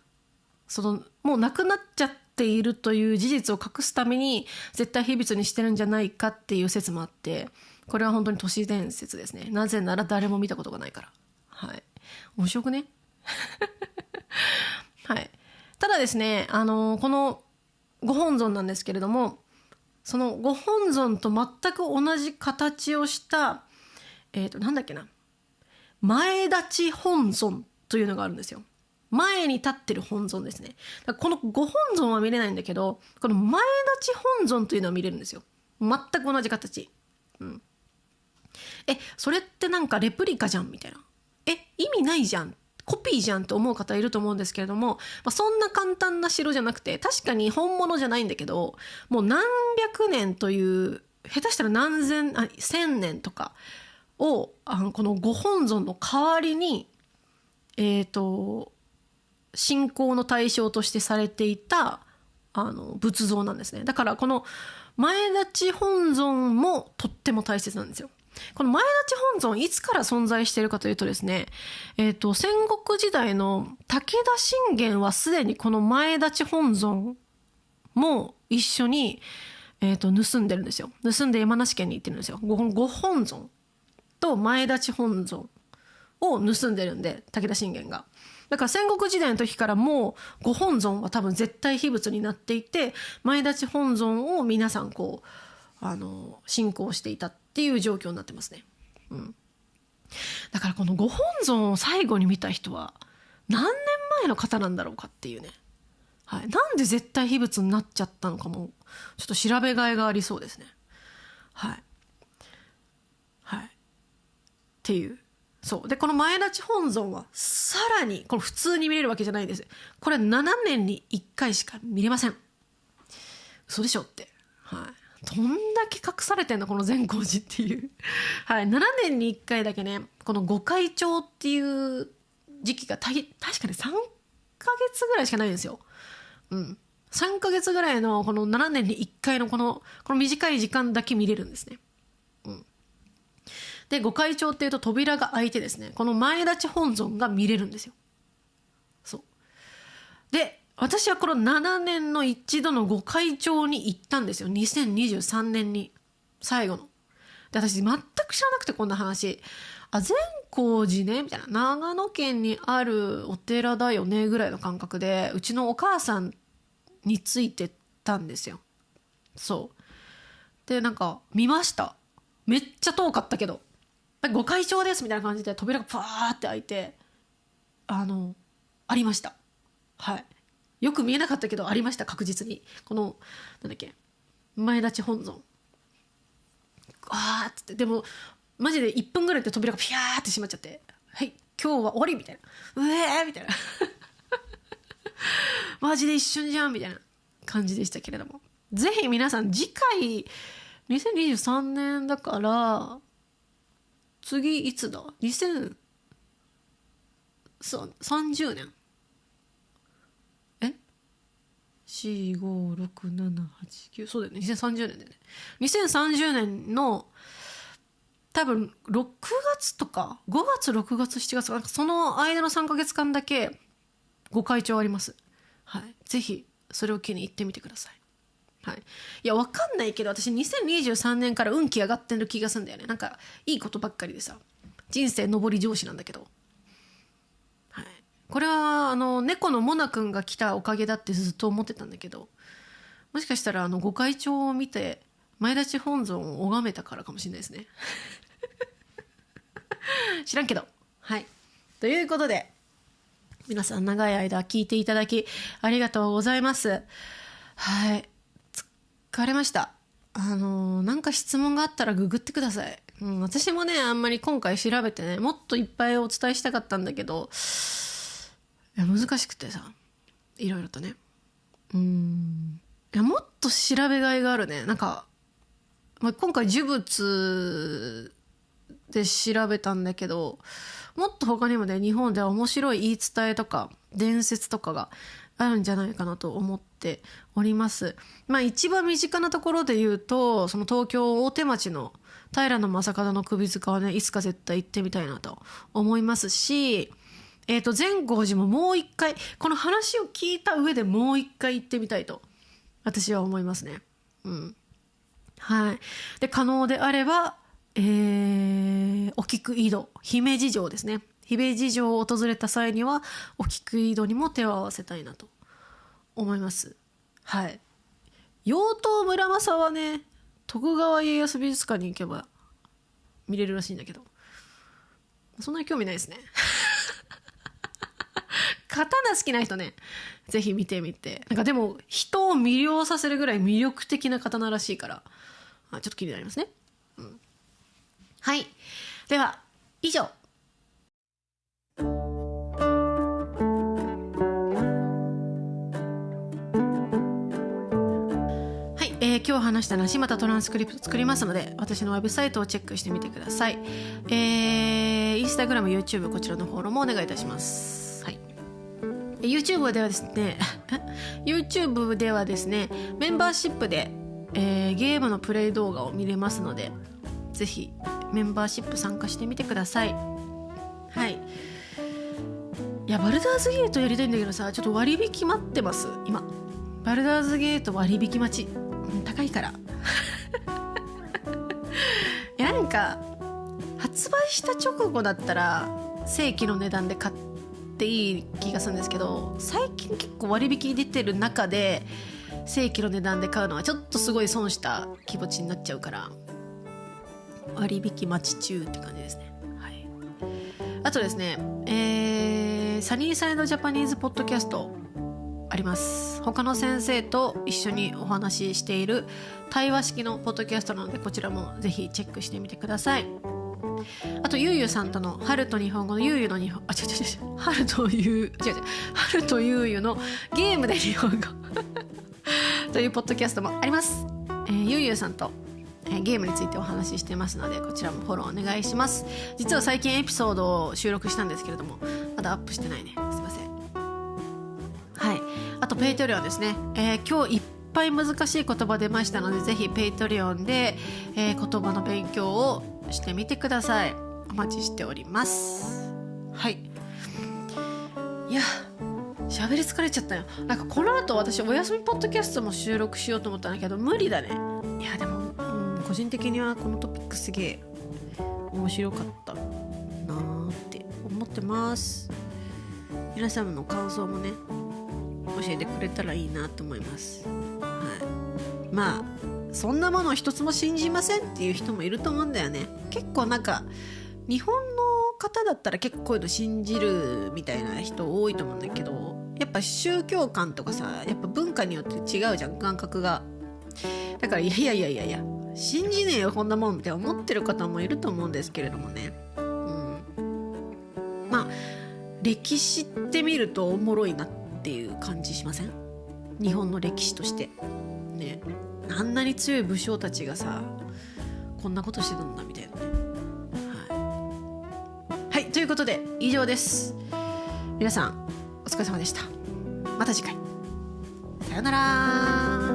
もうなくなっちゃっているという事実を隠すために絶対秘仏にしてるんじゃないかっていう説もあって、これは本当に都市伝説ですね。なぜなら誰も見たことがないから。はい、面白くねはい、ただですね、このご本尊なんですけれども、そのご本尊と全く同じ形をしたなんだっけな、前立ち本尊というのがあるんですよ。前に立ってる本尊ですね。だからこのご本尊は見れないんだけど、この前立ち本尊というのは見れるんですよ。全く同じ形。それってなんかレプリカじゃんみたいな。意味ないじゃん、コピーじゃんと思う方いると思うんですけれども、そんな簡単な城じゃなくて、確かに本物じゃないんだけど、もう何百年という、下手したら1000年とかをこのご本尊の代わりに信仰の対象としてされていた仏像なんですね。だからこの前立ち本尊もとっても大切なんですよ。この前立ち本尊いつから存在しているかというとですね、戦国時代の武田信玄はすでにこの前立ち本尊も一緒に、盗んでるんですよ。盗んで山梨県に行ってるんですよ。ご本尊と前立ち本尊を盗んでるんで、武田信玄が。だから戦国時代の時からもうご本尊は多分絶対秘仏になっていて、前立ち本尊を皆さん信仰していたっていう状況になってますね。だからこのご本尊を最後に見た人は何年前の方なんだろうかっていうね。はい、なんで絶対秘仏になっちゃったのかもちょっと調べがいがありそうですね。はい。はい。っていう。そうで、この前立ち本尊はさらにこれ普通に見れるわけじゃないんです。これ7年に1回しか見れません。嘘でしょって。はい。どんだけ隠されてんのこの善光寺っていうはい、7年に1回だけね、この御開帳っていう時期が確かに3ヶ月ぐらいしかないんですよ。3ヶ月ぐらいのこの7年に1回のこの短い時間だけ見れるんですね。で、御開帳っていうと扉が開いてですね、この前立ち本尊が見れるんですよ。そうで、私はこの7年の一度の御開帳に行ったんですよ。2023年に最後の。で、私全く知らなくて、こんな話。善光寺ねみたいな、長野県にあるお寺だよねぐらいの感覚でうちのお母さんについてたんですよ。そうでなんか見ました。めっちゃ遠かったけどご開帳ですみたいな感じで扉がパーって開いてありました。はい、よく見えなかったけどありました。確実にこのなんだっけ前立本尊あーっつって、でもマジで1分ぐらいで扉がピャーって閉まっちゃって、はい今日は終わりみたいな、うえーみたいなマジで一瞬じゃんみたいな感じでしたけれども、ぜひ皆さん次回2023年だから次いつだ2030年45678そうだよね2030年だよね。2030年の多分6月とか5月6月7月なんかその間の3ヶ月間だけご開帳あります。はい、ぜひそれを機に行ってみてください。はい、いや分かんないけど私2023年から運気上がってる気がするんだよね。なんかいいことばっかりでさ人生上り調子なんだけど、はい、これは猫のモナ君が来たおかげだってずっと思ってたんだけど、もしかしたらご開帳を見て前立本尊を拝めたからかもしれないですね知らんけど。はいということで皆さん長い間聞いていただきありがとうございます。はい疲れました。なんか質問があったらググってください。私もねあんまり今回調べてねもっといっぱいお伝えしたかったんだけど難しくてさいろいろとねいやもっと調べがいがあるね。なんか、今回呪物で調べたんだけどもっと他にもね日本では面白い言い伝えとか伝説とかがあるんじゃないかなと思っております。一番身近なところで言うとその東京大手町の平将門の首塚はねいつか絶対行ってみたいなと思いますし、善光寺ももう一回この話を聞いた上でもう一回行ってみたいと私は思いますね。はいで可能であれば、お菊井戸姫路城ですね。姫路城を訪れた際にはお菊井戸にも手を合わせたいなと思います。はい妖刀村正はね徳川家康美術館に行けば見れるらしいんだけどそんなに興味ないですね刀好きな人ねぜひ見てみて、なんかでも人を魅了させるぐらい魅力的な刀らしいからちょっと気になりますね。はいでは以上今日話したのはまたトランスクリプト作りますので私のウェブサイトをチェックしてみてください。インスタグラム YouTube こちらのフォローもお願いいたします。はい、YouTube ではですねYouTube ではですねメンバーシップで、ゲームのプレイ動画を見れますのでぜひメンバーシップ参加してみてください。はいいやバルダーズゲートやりたいんだけどさちょっと割引待ってます今。バルダーズゲート割引待ち高いからいやなんか発売した直後だったら正規の値段で買っていい気がするんですけど最近結構割引出てる中で正規の値段で買うのはちょっとすごい損した気持ちになっちゃうから割引待ち中って感じですね。はい、あとですね、サニーサイドジャパニーズポッドキャストあります。他の先生と一緒にお話ししている対話式のポッドキャストなのでこちらもぜひチェックしてみてください。あとゆうゆさんとの春と日本語のゆうゆの日本春とゆうゆのゲームで日本語というポッドキャストもあります。ゆうゆさんとゲームについてお話ししてますのでこちらもフォローお願いします。実は最近エピソードを収録したんですけれどもまだアップしてないねすいません。はいあとペイトリオンですね、今日いっぱい難しい言葉出ましたのでぜひペイトリオンで、言葉の勉強をしてみてください。お待ちしております。はいいや喋り疲れちゃったよ。なんかこの後私お休みポッドキャストも収録しようと思ったんだけど無理だね。いやでも、個人的にはこのトピックすげえ面白かったな。って思ってます。皆様の感想もね教えてくれたらいいなと思います。はい、まあそんなもの一つも信じませんっていう人もいると思うんだよね。結構なんか日本の方だったら結構こういうの信じるみたいな人多いと思うんだけど、やっぱ宗教観とかさ、やっぱ文化によって違うじゃん、感覚が。だからいや信じねえよこんなもんって思ってる方もいると思うんですけれどもね、まあ歴史って見るとおもろいなっていう感じしません？日本の歴史としてね、あんなに強い武将たちがさこんなことしてたんだみたいなね。はい、ということで以上です。皆さんお疲れ様でした。また次回、さよなら。